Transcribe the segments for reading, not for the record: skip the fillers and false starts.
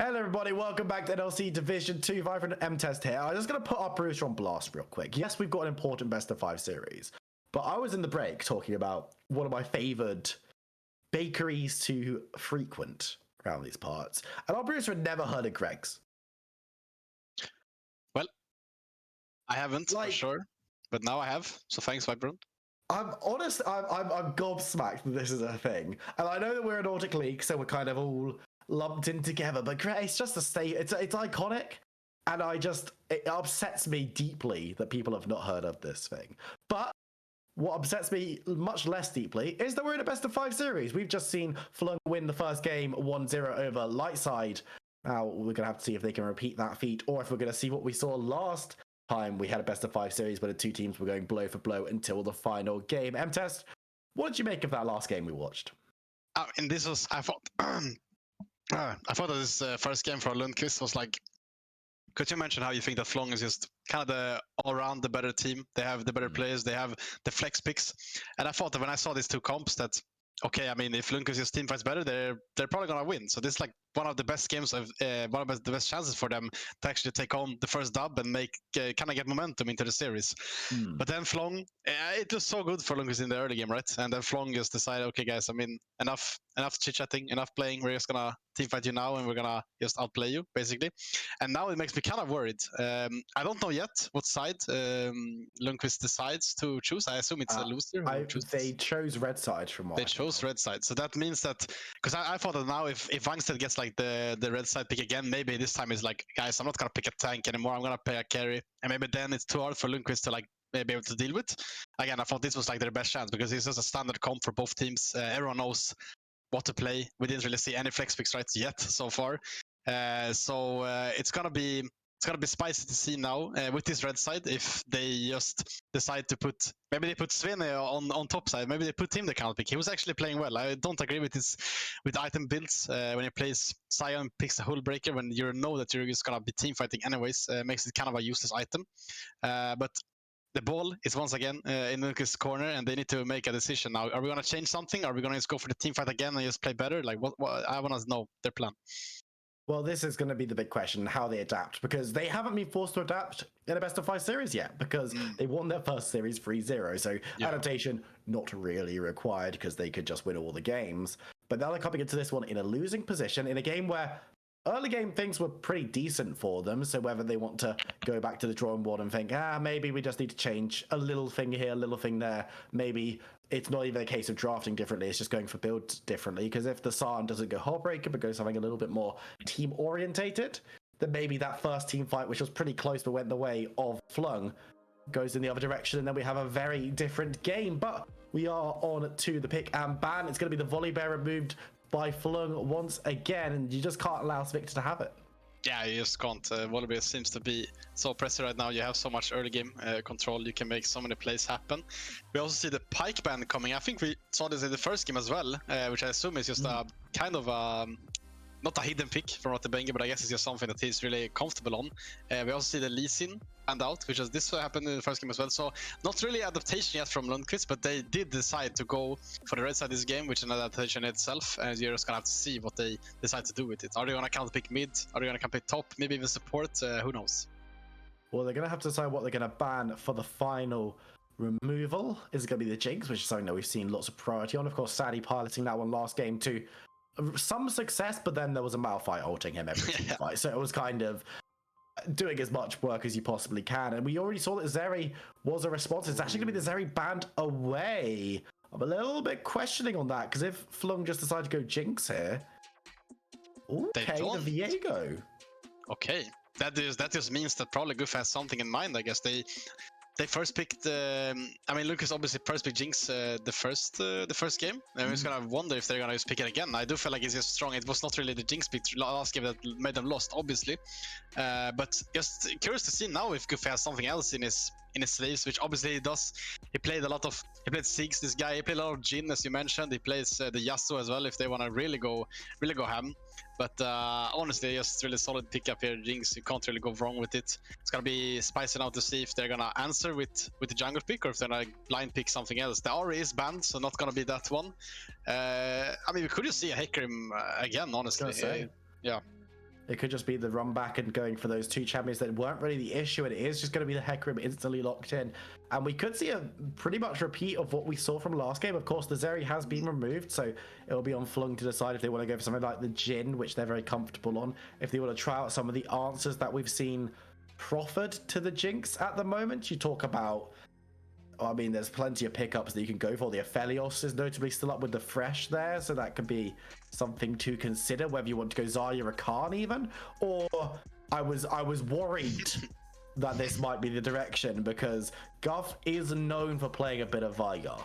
Hello everybody, welcome back to NLC Division 2, Vibrant M-Test here. I'm just going to put our Bruiser on blast real quick. Yes, we've got an important best of 5 series, but I was in the break talking about one of my favoured bakeries to frequent around these parts, and our Bruiser had never heard of Greg's. Well, I haven't for sure, but now I have, so thanks, Vibrant. I'm honest, I'm gobsmacked that this is a thing, and I know that we're a Nordic League, so we're kind of all lumped in together, but it's just a state. It's iconic, and it upsets me deeply that people have not heard of this thing. But what upsets me much less deeply is that we're in a best of 5 series. We've just seen Fløng win the first game 1-0 over Lightside. Now we're gonna have to see if they can repeat that feat, or if we're gonna see what we saw last time we had a best of 5 series where the two teams were going blow for blow until the final game. M-Test, what did you make of that last game we watched? And this was, I thought that this first game for Lundqvist was like, could you mention how you think that Fløng is just kind of the all-around the better team? They have the better players, they have the flex picks, and I thought that when I saw these two comps that, okay, I mean, if Lundqvist's team fights better, they're probably gonna win. So this is like one of the best games of one of the best chances for them to actually take home the first dub and make kind of get momentum into the series. But then Fløng, it was so good for Lundqvist in the early game, right? And then Fløng just decided, okay, guys, I mean, enough chit-chatting, enough playing. We're just gonna team fight you now, and we're gonna just outplay you, basically. And now it makes me kind of worried. I don't know yet what side Lundqvist decides to choose. I assume it's a loser. They chose red side from what they chose red side. So that means that, because I thought that now if Wangstedt gets like the red side pick again, maybe this time is like, guys, I'm not gonna pick a tank anymore. I'm gonna pick a carry, and maybe then it's too hard for Lundqvist to like be able to deal with. Again, I thought this was like their best chance because this is a standard comp for both teams. Everyone knows what to play. We didn't really see any flex picks right yet so far. So it's gonna be spicy to see now with this red side if they just decide to put, maybe they put Svene on top side, maybe they put him the counter pick. He was actually playing well. I don't agree with item builds when he plays Sion, picks a hull breaker when you know that you're just gonna be team fighting anyways. Makes it kind of a useless item. But the ball is once again in Lundqvist's corner, and they need to make a decision now. Are we gonna change something? Are we gonna just go for the team fight again and just play better? Like what I want to know their plan. Well, this is going to be the big question, how they adapt, because they haven't been forced to adapt in a best of 5 series yet, because they won their first series 3-0. So adaptation not really required, because they could just win all the games. But now they're coming into this one in a losing position in a game where early game things were pretty decent for them. So whether they want to go back to the drawing board and think, maybe we just need to change a little thing here, a little thing there. Maybe it's not even a case of drafting differently. It's just going for builds differently. Because if the Sarn doesn't go Heartbreaker, but goes something a little bit more team orientated, then maybe that first team fight, which was pretty close but went the way of Fløng, goes in the other direction. And then we have a very different game. But we are on to the pick and ban. It's going to be the volley bear removed by Fløng once again, and you just can't allow Victor to have it. Yeah, you just can't. Volley seems to be so oppressive right now. You have so much early game control. You can make so many plays happen. We also see the Pike ban coming. I think we saw this in the first game as well, which I assume is just a kind of not a hidden pick from Rottenbenga, but I guess it's just something that he's really comfortable on. We also see the Lee Sin banned out, which is this happened in the first game as well. So not really adaptation yet from Lundqvist, but they did decide to go for the red side this game, which is an adaptation in itself. And you're just gonna have to see what they decide to do with it. Are they gonna counter pick mid? Are they gonna counter pick top? Maybe even support? Who knows? Well, they're gonna have to decide what they're gonna ban for the final removal. Is it gonna be the Jinx, which is something that we've seen lots of priority on? Of course, Sadie piloting that one last game to some success, but then there was a Malphite ulting him every fight, so it was kind of doing as much work as you possibly can. And we already saw that Zeri was a response. It's actually going to be the Zeri banned away. I'm a little bit questioning on that, because if Fløng just decided to go Jinx here, okay, the Viego. Okay, that just means that probably Goof has something in mind. I guess they first picked. I mean, Lucas obviously first picked Jinx the first game. I'm just gonna wonder if they're gonna just pick it again. I do feel like it's just strong. It was not really the Jinx pick last game that made them lost, obviously. But just curious to see now if Goofy has something else in his sleeves, which obviously he does. He played Ziggs, this guy. He played a lot of Jhin, as you mentioned. He plays the Yasuo as well if they want to really go ham. But honestly, just really solid pickup here, Jinx. You can't really go wrong with it. It's gonna be spicy now to see if they're gonna answer with the jungle pick or if they're gonna blind pick something else. The Aura is banned, so not gonna be that one. I mean, we could just see a Hecarim again, honestly. Yeah. It could just be the run back and going for those two champions that weren't really the issue, and it is just going to be the Hecarim instantly locked in. And we could see a pretty much repeat of what we saw from last game. Of course, the Zeri has been removed, so it will be on Fløng to decide if they want to go for something like the Jhin, which they're very comfortable on, if they want to try out some of the answers that we've seen proffered to the Jinx at the moment. You talk about, I mean, there's plenty of pickups that you can go for. The Aphelios is notably still up with the Fresh there, so that could be something to consider, whether you want to go Zarya or Khan even. Or I was worried that this might be the direction, because Guff is known for playing a bit of Veigar.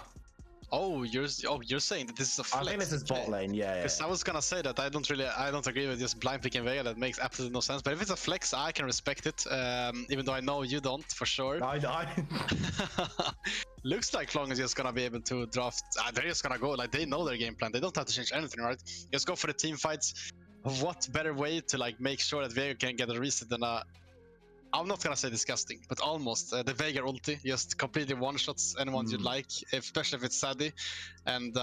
Oh, you're saying that this is a flex? I think this is bot lane, yeah. Because I was gonna say that I don't agree with just blind picking Veigar. That makes absolutely no sense. But if it's a flex, I can respect it. Even though I know you don't, for sure. Looks like Fløng is just gonna be able to draft. They're just gonna go like they know their game plan. They don't have to change anything, right? Just go for the team fights. What better way to like make sure that Veigar can get a reset than a? I'm not gonna say disgusting, but almost the Veigar ulti just completely one-shots anyone you'd like, especially if it's Sadie. And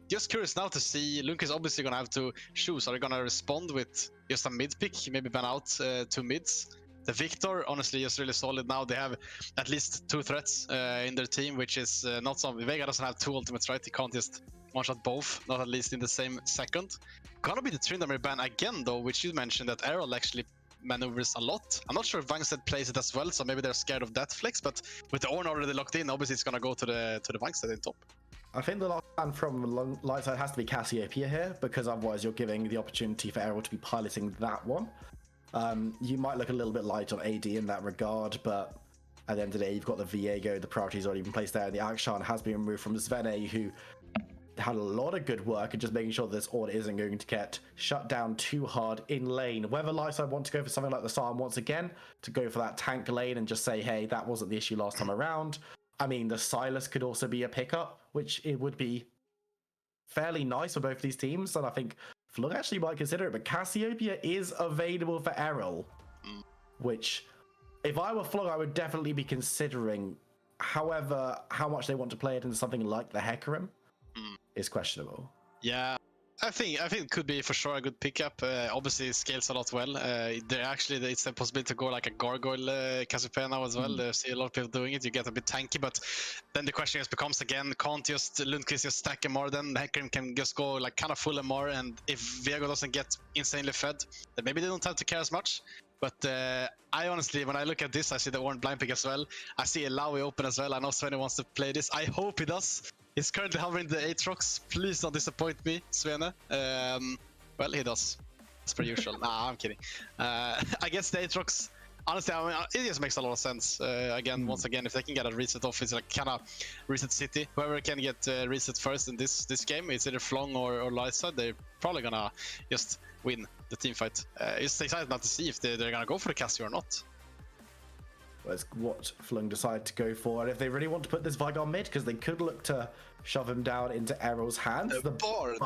just curious now to see, Lundqvist obviously gonna have to choose. Are they gonna respond with just a mid pick, maybe ban out two mids? The Victor, honestly, is really solid now. They have at least two threats in their team, which is not something. Veigar doesn't have two ultimates, right? He can't just one-shot both, not at least in the same second. Gonna be the Tryndamere ban again, though, which you mentioned that Errol actually maneuvers a lot. I'm not sure if Vangstead plays it as well, so maybe they're scared of that flex, but with the Ornn already locked in, obviously it's gonna go to the Vangstead in top. I think the lockdown from Lightside has to be Cassiopeia here, because otherwise you're giving the opportunity for Errol to be piloting that one. You might look a little bit light on AD in that regard, but at the end of the day, you've got the Viego, the priority's already been placed there, and the Akshan has been removed from Svene, who had a lot of good work and just making sure this Ornn isn't going to get shut down too hard in lane. Whether Lightside want to go for something like the Psalm once again, to go for that tank lane and just say, hey, that wasn't the issue last time around. I mean, the Sylas could also be a pickup, which it would be fairly nice for both these teams, and I think Fløng actually might consider it, but Cassiopeia is available for Errol, which, if I were Fløng, I would definitely be considering. However, how much they want to play it into something like the Hecarim is questionable. Yeah, I think it could be for sure a good pickup. Obviously, it scales a lot well. It's a possibility to go like a Gargoyle Cassiopeia now as well. I see a lot of people doing it. You get a bit tanky, but then the question just becomes again, can't just Lundqvist just stack MR then? Hecarim can just go like kind of full MR, and if Viego doesn't get insanely fed, then maybe they don't have to care as much. But I honestly, when I look at this, I see the Ornn blind pick as well. I see Elawi open as well. I know Svene wants to play this. I hope he does. He's currently hovering the Aatrox. Please don't disappoint me, Svene. Well, he does. As per usual. Nah, I'm kidding. I guess the Aatrox, honestly, I mean, it just makes a lot of sense. Once again, if they can get a reset off, it's like kind of reset city. Whoever can get reset first in this game, it's either Fløng or Lightside. They're probably gonna just win the team fight. It's excited now to see if they're gonna go for the Cassio or not. That's what Fløng decide to go for, and if they really want to put this Veigar mid, because they could look to shove him down into Errol's hands. The Bard.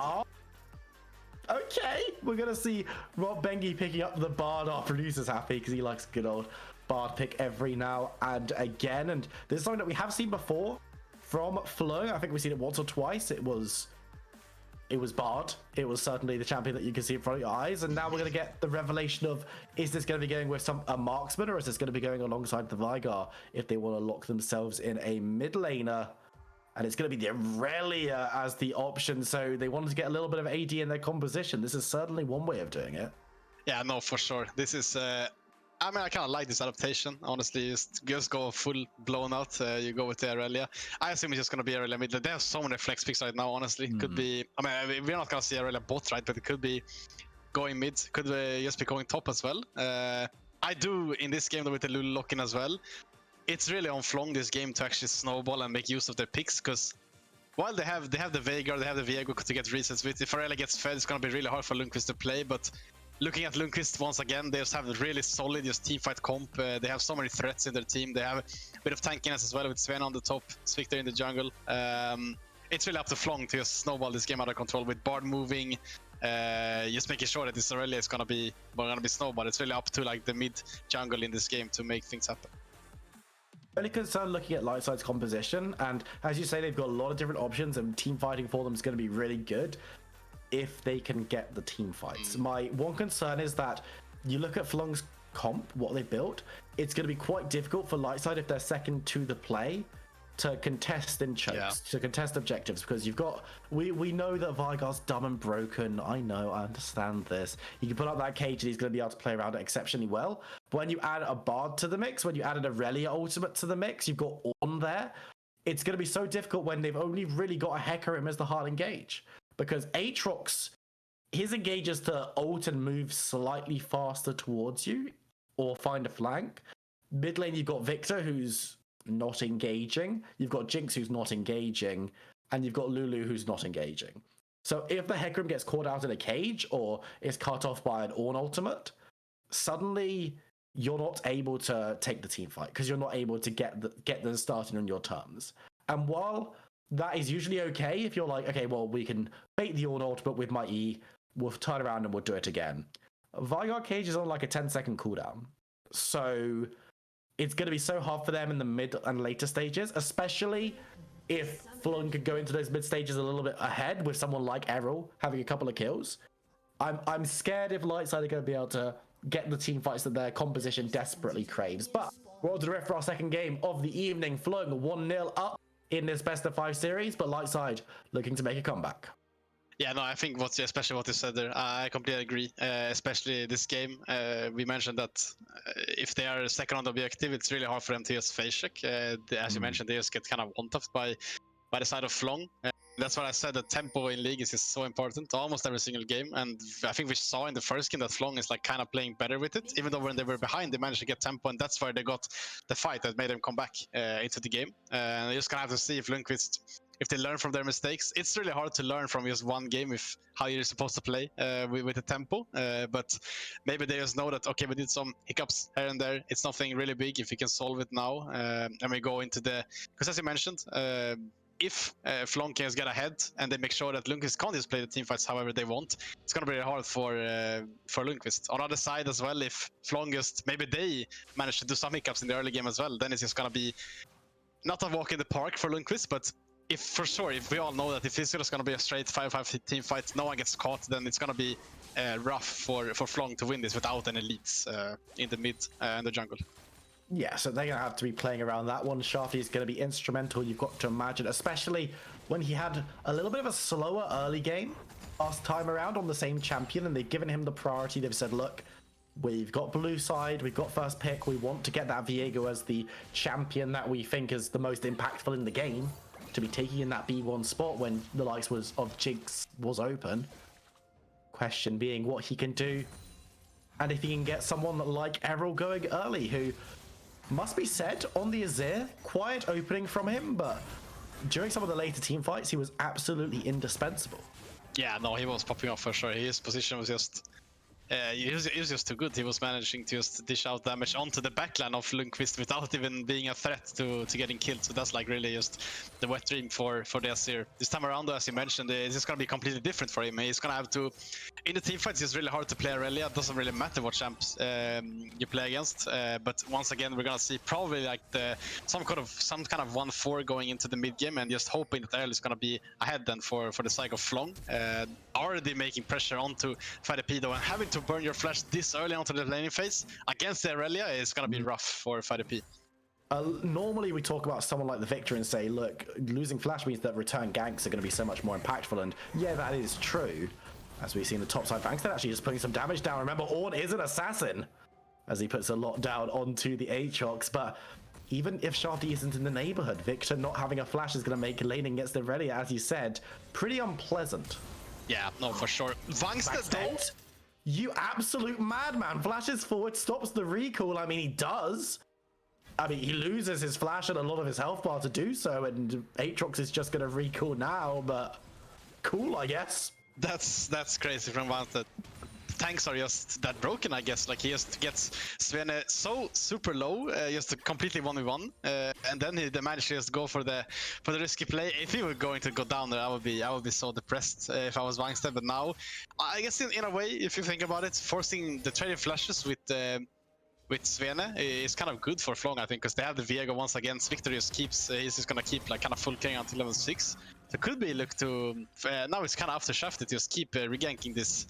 Okay, we're gonna see Rob Bengi picking up the Bard. Our producer's happy because he likes a good old Bard pick every now and again, and this is something that we have seen before from Fløng. I think we've seen it once or twice. It was Bard. It was certainly the champion that you can see in front of your eyes, and now we're going to get the revelation of, is this going to be going with a marksman, or is this going to be going alongside the Veigar if they want to lock themselves in a mid laner? And it's going to be the Aurelia as the option, so they wanted to get a little bit of AD in their composition. This is certainly one way of doing it. Yeah, no, for sure. This is I mean, I kind of like this adaptation, honestly. Just go full blown out. You go with the Aurelia. I assume it's just going to be Aurelia mid. They have so many flex picks right now, honestly. Could be, I mean, we're not going to see Aurelia bot, right? But it could be going mid. Could be just be going top as well. I do, in this game, though, with the Lulu lock-in as well, it's really on Fløng this game to actually snowball and make use of their picks, because while they have the Veigar, they have the Viego to get resets with. If Aurelia gets fed, it's going to be really hard for Lundqvist to play, but looking at Lundqvist once again, they just have a really solid teamfight comp. They have so many threats in their team. They have a bit of tankiness as well with Sven on the top, Victor in the jungle. It's really up to Fløng to just snowball this game out of control with Bard moving, just making sure that this Aurelia is gonna be snowballed. It's really up to like the mid jungle in this game to make things happen. Only concerned looking at Lightside's composition, and as you say, they've got a lot of different options, and team fighting for them is going to be really good. if they can get the team fights. My one concern is that you look at Fløng's comp, what they built, it's going to be quite difficult for Lightside if they're second to the play to contest in chokes, to contest objectives, because you've got, we know that Vigar's dumb and broken. I know, I understand this. He can put up that cage and he's going to be able to play around it exceptionally well. But when you add a Bard to the mix, when you added a Relia ultimate to the mix, you've got Ornn there. It's going to be so difficult when they've only really got a Hecarim as the hard engage. Because Aatrox, his engage is to ult and move slightly faster towards you or find a flank. Mid lane, you've got Victor, who's not engaging. You've got Jinx, who's not engaging. And you've got Lulu, who's not engaging. So if the Hecarim gets caught out in a cage or is cut off by an Ornn ultimate, suddenly you're not able to take the team fight because you're not able to get them started on your terms. And while that is usually okay, if you're like, okay, well, we can bait the Ornn ultimate with my E, we'll turn around and we'll do it again. Vigar cage is on like a 10-second cooldown. So it's going to be so hard for them in the mid and later stages, especially if Fløng could go into those mid stages a little bit ahead with someone like Errol having a couple of kills. I'm scared if Lightside are going to be able to get the team fights that their composition desperately craves. But we're on to the ref for our second game of the evening. Fløng 1-0 up in this best of 5 series, but Lightside looking to make a comeback. Yeah, no, I think especially what you said there, I completely agree. Especially this game, we mentioned that if they are second on the objective, it's really hard for them to just face check. As you mentioned, they just get kind of one-tapped by the side of Fløng. That's what I said, the tempo in League is so important almost every single game. And I think we saw in the first game that Fløng is like kind of playing better with it. Even though when they were behind, they managed to get tempo, and that's where they got the fight that made them come back into the game. And you're just gonna have to see if Lundqvist, if they learn from their mistakes. It's really hard to learn from just one game with how you're supposed to play with the tempo. But maybe they just know that, okay, we did some hiccups here and there. It's nothing really big if we can solve it now. And we go into because as you mentioned, if Fløng can get ahead and they make sure that Lundqvist can't just play the team fights however they want, it's going to be really hard for Lundqvist. On the other side as well, if Fløng just, maybe they manage to do some hiccups in the early game as well, then it's just going to be not a walk in the park for Lundqvist, but if we all know that if it's just going to be a straight 5-5 team fight, no one gets caught, then it's going to be rough for Fløng to win this without any leads in the mid and the jungle. Yeah, so they're going to have to be playing around that one. Shafty is going to be instrumental, you've got to imagine, especially when he had a little bit of a slower early game last time around on the same champion, and they've given him the priority. They've said, look, we've got blue side, we've got first pick, we want to get that Viego as the champion that we think is the most impactful in the game, to be taking in that B1 spot when the likes of Jinx was open. Question being what he can do, and if he can get someone like Errol going early, who must be said, on the Azir, quiet opening from him, but during some of the later team fights, he was absolutely indispensable. Yeah, no, he was popping off for sure. His position was just... he was just too good. He was managing to just dish out damage onto the backline of Lundqvist without even being a threat to getting killed. So that's like really just the wet dream for the Azir. This time around, though, as you mentioned, it's just going to be completely different for him. He's going to have to... In the team fights, it's really hard to play Aurelia. It doesn't really matter what champs you play against. But once again, we're going to see probably like some kind of 1-4 going into the mid game, and just hoping that Errol is going to be ahead then for the side of Fløng. Already making pressure onto FighterP though, and having to burn your flash this early onto the laning phase against the Aurelia is going to be rough for FighterP. Normally we talk about someone like the Victor and say, look, losing flash means that return ganks are going to be so much more impactful, and yeah, that is true. As we see in the top side, Vangstead actually just putting some damage down. Remember, Ornn is an assassin, as he puts a lot down onto the Aatrox, but even if Shafty isn't in the neighborhood, Victor not having a flash is going to make laning against the Aurelia, as you said, pretty unpleasant. Yeah, no, for sure. Vangstead though, you absolute madman. Flashes forward, stops the recall. I mean, he does. I mean, he loses his flash and a lot of his health bar to do so, and Aatrox is just going to recall now, but cool, I guess. That's crazy from Vangstead. Tanks are just that broken, I guess. Like, he just gets Svene so super low, just completely 1v1, and then he manages to just go for the risky play. If he were going to go down there, I would be so depressed if I was Vangstead. But now, I guess in a way, if you think about it, forcing the trading flashes with Svene is kind of good for Fløng, I think, because they have the Viego once again. Victor just keeps, he's just gonna keep like kind of full king until level 6. So it could be look to now it's kind of after Shaft to just keep reganking this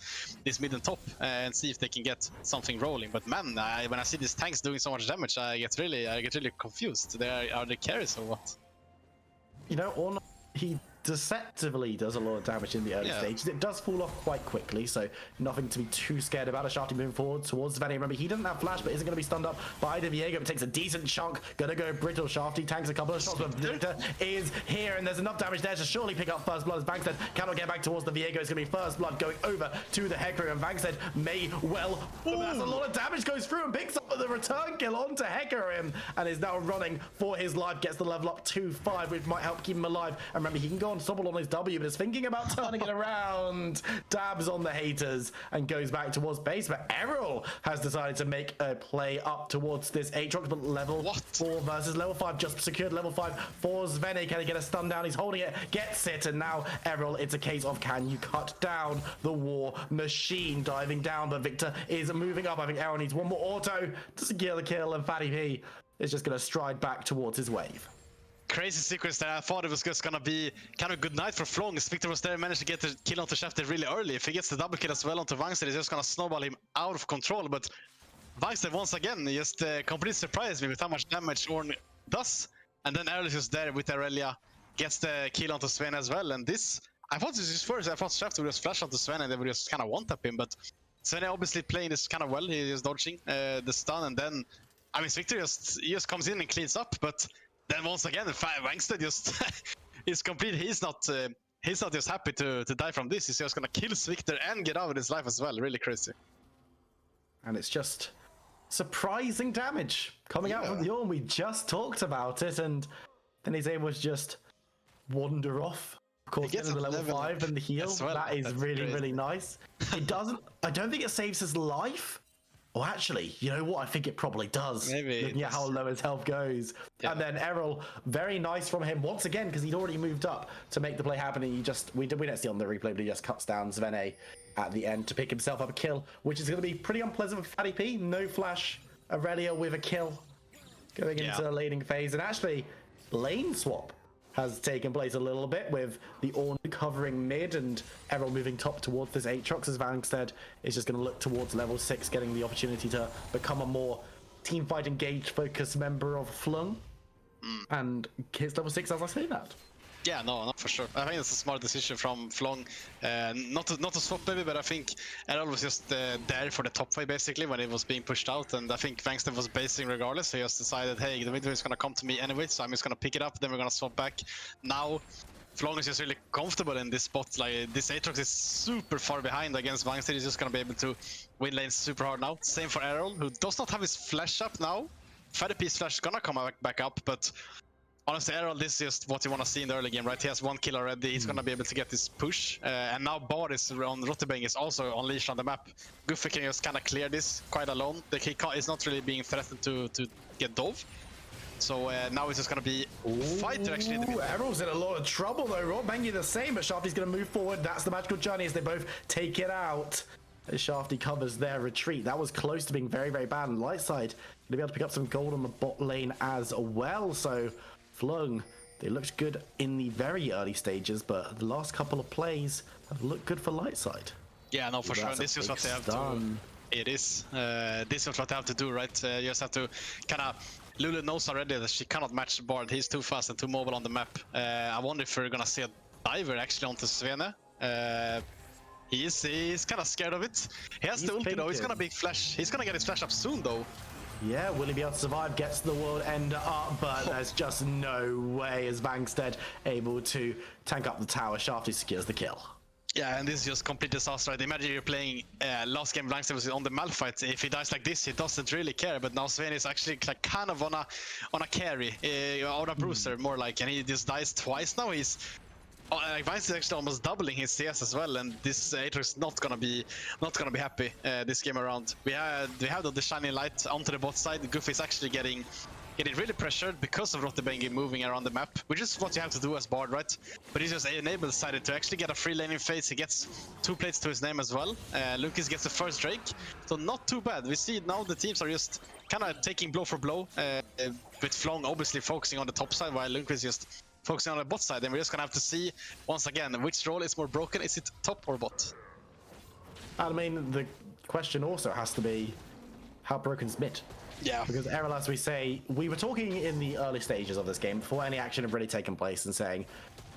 mid and top and see if they can get something rolling. But man, when I see these tanks doing so much damage, I get really confused. Are they carries or what? You know, or not, he deceptively does a lot of damage in the early stages. It does fall off quite quickly, so nothing to be too scared about. A Shafty moving forward towards Svenne. Remember, he doesn't have flash, but isn't going to be stunned up by the Viego. It takes a decent chunk. Gonna go brittle. Shafty tanks a couple of shots, but Victor is here, and there's enough damage there to surely pick up first blood. As Vankstead cannot get back towards the Viego. It's going to be first blood going over to the Hecarim, and Vankstead may well. That's a lot of damage goes through and picks up the return kill onto Hecarim, and is now running for his life. Gets the level up to 5, which might help keep him alive. And remember, he can go on Sobble on his W, but is thinking about turning it around. Dabs on the haters and goes back towards base, but Errol has decided to make a play up towards this Aatrox, but level 4 versus level 5, just secured level 5 for Svenne. Can he get a stun down? He's holding it, gets it, and now Errol, it's a case of can you cut down the war machine? Diving down, but Victor is moving up. I think Errol needs one more auto to secure the kill, and Fatty P is just going to stride back towards his wave. Crazy sequence there. I thought it was just gonna be kind of a good night for Fløng. Victor was there, managed to get the kill onto Shafty really early. If he gets the double kill as well onto Vankstead, he's just gonna snowball him out of control. But Vankstead once again just completely surprised me with how much damage Ornn does. And then Errol is just there with Aurelia, gets the kill onto Svenne as well. And this, I thought this was first. I thought Shafty would just flash onto Svenne and they would just kind of one-tap him. But Svenne obviously playing this kind of well. He is dodging the stun, and then I mean Victor just comes in and cleans up, but. Then once again, Vankstead just is complete. He's not just happy to die from this. He's just gonna kill Victor and get out of his life as well. Really crazy. And it's just surprising damage coming out from Yorn. We just talked about it, and then he's able to just wander off. Of course, get to the level 5 and the heal. Well. That is really nice. It doesn't. I don't think it saves his life. Well, actually, you know what? I think it probably does. Maybe. Looking at how low his health goes. Yeah. And then Errol, very nice from him once again, because he'd already moved up to make the play happen. And we don't see on the replay, but he just cuts down Svenne at the end to pick himself up a kill, which is going to be pretty unpleasant for Fatty P. No flash. Aurelia with a kill going into the laning phase. And actually, lane swap has taken place a little bit with the Ornn covering mid and Errol moving top towards this Aatrox, as Vankstead is just going to look towards level 6, getting the opportunity to become a more teamfight engaged focused member of Fløng. And hits level 6 as I say that. Yeah, no, for sure. I think it's a smart decision from Fløng. Not to swap maybe, but I think Errol was just there for the top fight basically when it was being pushed out, and I think Vankstead was basing regardless. So he just decided, hey, the mid wave is gonna come to me anyway, so I'm just gonna pick it up. Then we're gonna swap back. Now Fløng is just really comfortable in this spot. Like this Aatrox is super far behind against Vankstead. He's just gonna be able to win lanes super hard now. Same for Errol, who does not have his flash up now. Fatty P's flash is gonna come back up, but. Honestly, Errol, this is just what you want to see in the early game, right? He has 1 kill already. He's going to be able to get this push. And now Bard is on Rottebeng is also unleashed on the map. Goofy can just kind of clear this quite alone. He is not really being threatened to get dove. So now it's just going to be fighter actually. Errol's in a lot of trouble though. Rottebeng the same, but Shafty's going to move forward. That's the magical journey as they both take it out. As Shafty covers their retreat. That was close to being very bad. And Lightside going to be able to pick up some gold on the bot lane as well. So Fløng, they looked good in the very early stages, but the last couple of plays have looked good for Lightside. Yeah, no, for sure. This is what they have to. It is. This is what they have to do, right? You just have to kind of. Lulu knows already that she cannot match the Bard. He's too fast and too mobile on the map. I wonder if we're gonna see a diver actually onto Svenne. He's kind of scared of it. He has the ulti though. He's gonna be flash. He's gonna get his flash up soon though. Yeah, will he be able to survive? Gets the world ender up, but there's just no way as Vankstead able to tank up the tower. Shafty secures the kill. Yeah, and this is just complete disaster. Right? Imagine you're playing last game Vankstead was on the Malphite. If he dies like this, he doesn't really care. But now Svenne is actually like kind of on a carry, on a bruiser more like, and he just dies twice now. He's like Vankstead is actually almost doubling his CS as well, and this Aatrox is not gonna be happy this game around. We have the shining light onto the bot side. Goofy is actually getting really pressured because of Rottebeng moving around the map, which is what you have to do as Bard, right? But he's just enabled sided to actually get a free laning phase. He gets 2 plates to his name as well. Lundqvist gets the first Drake, so not too bad. We see now the teams are just kind of taking blow for blow, with Fløng obviously focusing on the top side while Lundqvist just focusing on the bot side, and we're just gonna have to see once again which role is more broken. Is it top or bot? I mean, the question also has to be, how broken is mid? Yeah. Because Errol, as we say, we were talking in the early stages of this game before any action had really taken place and saying,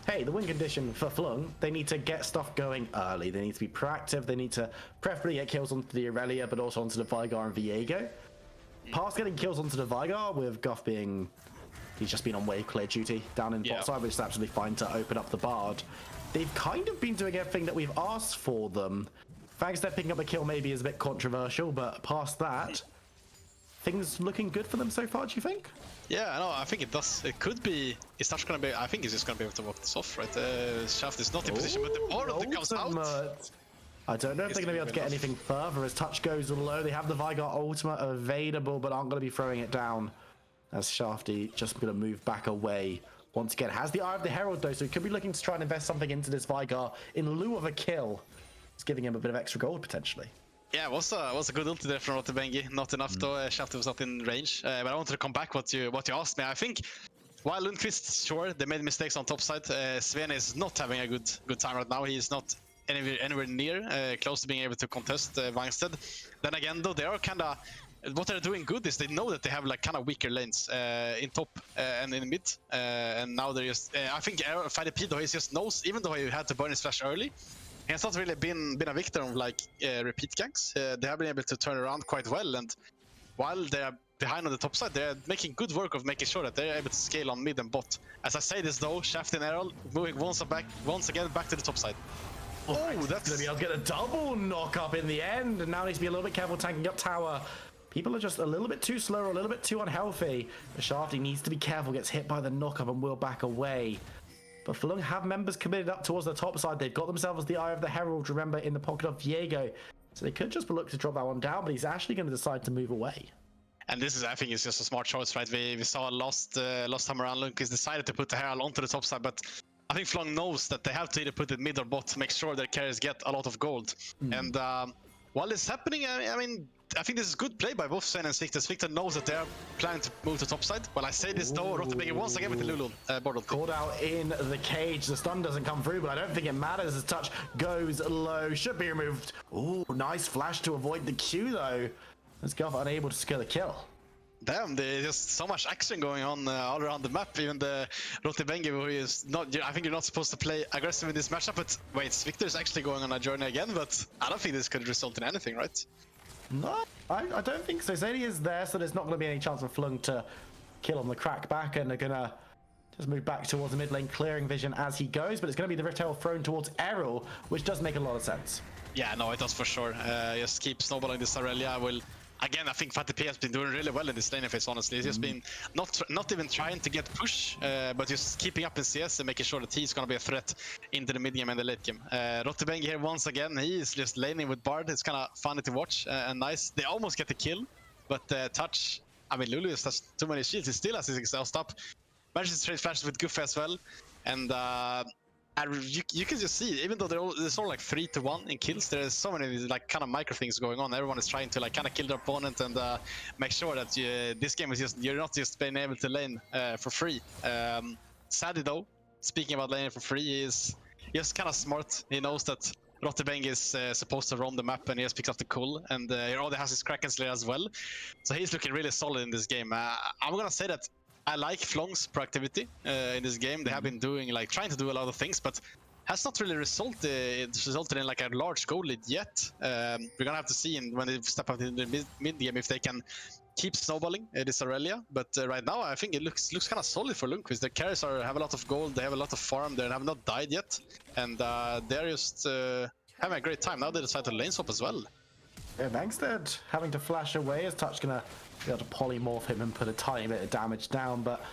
hey, the win condition for Fløng, they need to get stuff going early. They need to be proactive. They need to preferably get kills onto the Aurelia, but also onto the Vigar and Viego. Past getting kills onto the Vigar, with Guff being, he's just been on wave clear duty down in bot side, which is absolutely fine to open up the Bard. They've kind of been doing everything that we've asked for them. Fangstead picking up a kill maybe is a bit controversial, but past that, things looking good for them so far, do you think? Yeah, no, I think it does. It could be. It's not going to be. I think he's just going to be able to walk this off, right? Shaft is not in position, but the Bard that comes out. I don't know if they're going to be able to get anything further as touch goes low. They have the Vigar ultimate available, but aren't going to be throwing it down. As Shafty just going to move back away. Once again, has the Eye of the Herald though, so he could be looking to try and invest something into this Vigar in lieu of a kill. It's giving him a bit of extra gold potentially. Yeah, it was a good ulti there from Rottenbengi. Not enough though. Shafty was not in range. But I wanted to come back what you asked me. I think while Lundqvist, sure, they made mistakes on top side. Sven is not having a good time right now. He is not anywhere near close to being able to contest Vangsted. Then again, though, they are kind of what they're doing good is they know that they have like kind of weaker lanes in top and in mid, and now they're just. I think Fadip though he just knows, even though he had to burn his flash early. He has not really been a victim of like repeat ganks. They have been able to turn around quite well, and while they are behind on the top side, they're making good work of making sure that they're able to scale on mid and bot. As I say this though, Shaft and Errol moving once again back to the top side. Oh, that's gonna be able to get a double knock up in the end, and now needs to be a little bit careful tanking up tower. People are just a little bit too slow, a little bit too unhealthy. But Shafty needs to be careful, gets hit by the knock up and will back away. But Fløng have members committed up towards the top side. They've got themselves the Eye of the Herald, remember, in the pocket of Viego. So they could just look to drop that one down, but he's actually going to decide to move away. And this is, I think, is just a smart choice, right? We saw last time around, Lundqvist decided to put the Herald onto the top side, but I think Fløng knows that they have to either put it mid or bot to make sure their carriers get a lot of gold. And while this is happening, I mean, I think this is good play by both Sven and Victor. Victor knows that they're planning to move to top side. Well, I say this though, Rottenbengi once again with the Lulu board. Caught out in the cage. The stun doesn't come through, but I don't think it matters as touch goes low. Should be removed. Ooh, nice flash to avoid the Q though. Let's go unable to secure the kill. Damn, there's just so much action going on all around the map. Even the Rottenbengi, who is not, I think you're not supposed to play aggressive in this matchup, but wait, Victor's actually going on a journey again, but I don't think this could result in anything, right? No, I don't think so. Zadie is there, so there's not going to be any chance for Fløng to kill on the crackback, and they're going to just move back towards the mid lane, clearing vision as he goes, but it's going to be the Rift Herald thrown towards Errol, which does make a lot of sense. Yeah, no, it does for sure. Just keep snowballing this Aurelia. Again, I think Fatty P has been doing really well in this lane phase, honestly. He's just been not even trying to get push, but just keeping up in CS and making sure that he's going to be a threat into the mid game and the late game. Rottenbengi here once again, he is just laning with Bard. It's kind of funny to watch and nice. They almost get the kill, but touch, I mean, Lulu has too many shields. He still has his exhaust up. Manages to trade flashes with Goofy as well. And you can just see, even though there's all like 3-1 in kills, there's so many like kind of micro things going on. Everyone is trying to like kind of kill their opponent and make sure that this game is just, you're not just being able to lane for free. Sadly though, speaking about laning for free, he is just kind of smart. He knows that Rottenbengi is supposed to roam the map, and he just picks up the cool, and he already has his Kraken Slayer as well. So he's looking really solid in this game. I'm gonna say that I like Fløng's proactivity in this game. They have been doing trying to do a lot of things, but has not really resulted in like a large goal lead yet. We're gonna have to see when they step up in the mid game if they can keep snowballing this Aurelia. But right now, I think it looks kind of solid for Lundqvist. Their carries have a lot of gold, they have a lot of farm, they have not died yet, and they're just having a great time. Now they decide to lane swap as well. Yeah, Vangsted having to flash away. Is Touch gonna be able to polymorph him and put a tiny bit of damage down, but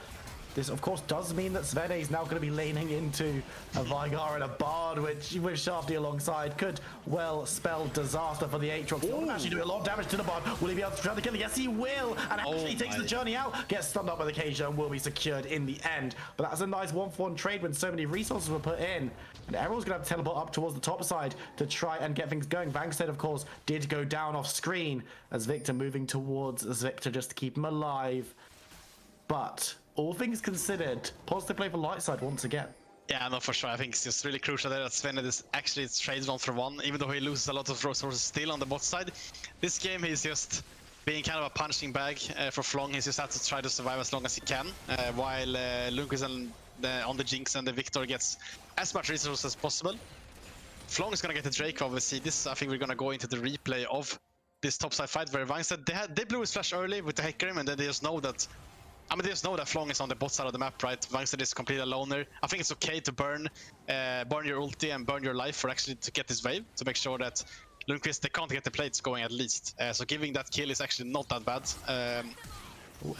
this of course does mean that Svene is now going to be laning into a Vigar and a Bard, which with Shafty alongside could well spell disaster for the Aatrox. He'll actually do a lot of damage to the Bard. Will he be able to try to kill it? Yes, he will, and actually takes the journey out, gets stunned up by the cage and will be secured in the end. But that's a nice 1-for-1 trade when so many resources were put in. And Errol's going to have to teleport up towards the top side to try and get things going. Vangsted, of course, did go down off screen as Victor moving towards Victor just to keep him alive. But all things considered, positive play for Lightside once again. Yeah, no, for sure. I think it's just really crucial there that Sven is actually trades 1-for-1, even though he loses a lot of resources still on the bot side. This game, he's just being kind of a punching bag for Fløng. He's just had to try to survive as long as he can, while Lundqvist and on the Jinx and the Victor gets as much resources as possible. Fløng is going to get the Drake, obviously. This, I think we're going to go into the replay of this topside fight where Vangstead, they blew his flash early with the Hecarim, and then they just know that they just know that Fløng is on the bot side of the map, right? Vangstead is completely a loner. I think it's okay to burn your ulti and burn your life for actually to get this wave, to make sure that Lundqvist, they can't get the plates going at least. So giving that kill is actually not that bad.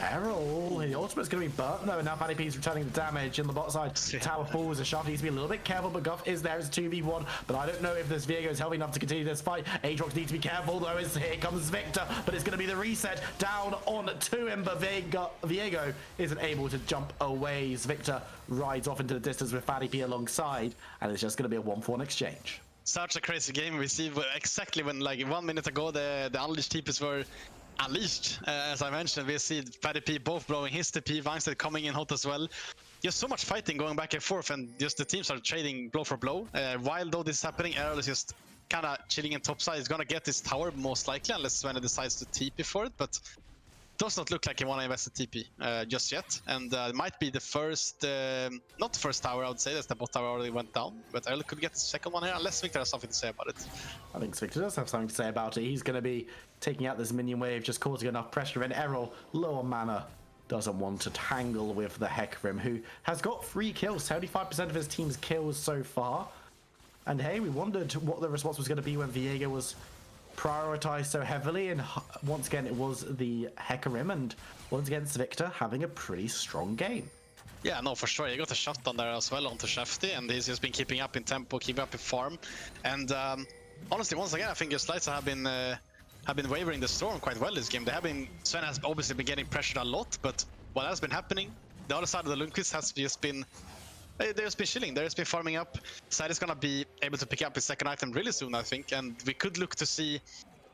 Errol, the ultimate's going to be burnt though, and now Paddy P's returning the damage in the bot side. Yeah. Tower falls, a Shaft needs to be a little bit careful, but Guff is there, it's 2v1, but I don't know if this Viego is healthy enough to continue this fight. Aatrox needs to be careful though, as here comes Victor, but it's going to be the reset down on to him, but Viego isn't able to jump away as Victor rides off into the distance with Paddy P alongside, and it's just going to be a 1-for-1 exchange. Such a crazy game. We see exactly when, like 1 minute ago, the Unleashed TPs were unleashed. As I mentioned, we see Paddy P both blowing his TP, Vangstead coming in hot as well. Just so much fighting going back and forth, and just the teams are trading blow for blow. While though this is happening, Errol is just kind of chilling in topside. He's gonna get this tower most likely, unless Sven decides to TP for it, but does not look like he want to invest in TP just yet. And it might be the first, not the first tower, I would say, as the bot tower already went down. But Errol could get the second one here, unless Victor has something to say about it. I think Victor does have something to say about it. He's going to be taking out this minion wave, just causing enough pressure, and Errol, low on mana, doesn't want to tangle with the Hecarim, who has got 3 kills, 75% of his team's kills so far. And hey, we wondered what the response was going to be when Viego was prioritized so heavily, and once again it was the Hecarim, and once again it's Victor having a pretty strong game. Yeah, no, for sure. He got a shot on there as well onto Shafty, and he's just been keeping up in tempo, keeping up in farm. And honestly, once again, I think your Lightside have been wavering the storm quite well this game. Sven has obviously been getting pressured a lot, but what has been happening, the other side of the Lundqvist has just been they've just been chilling. They've just been farming up. Side is gonna be able to pick up his second item really soon, I think, and we could look to see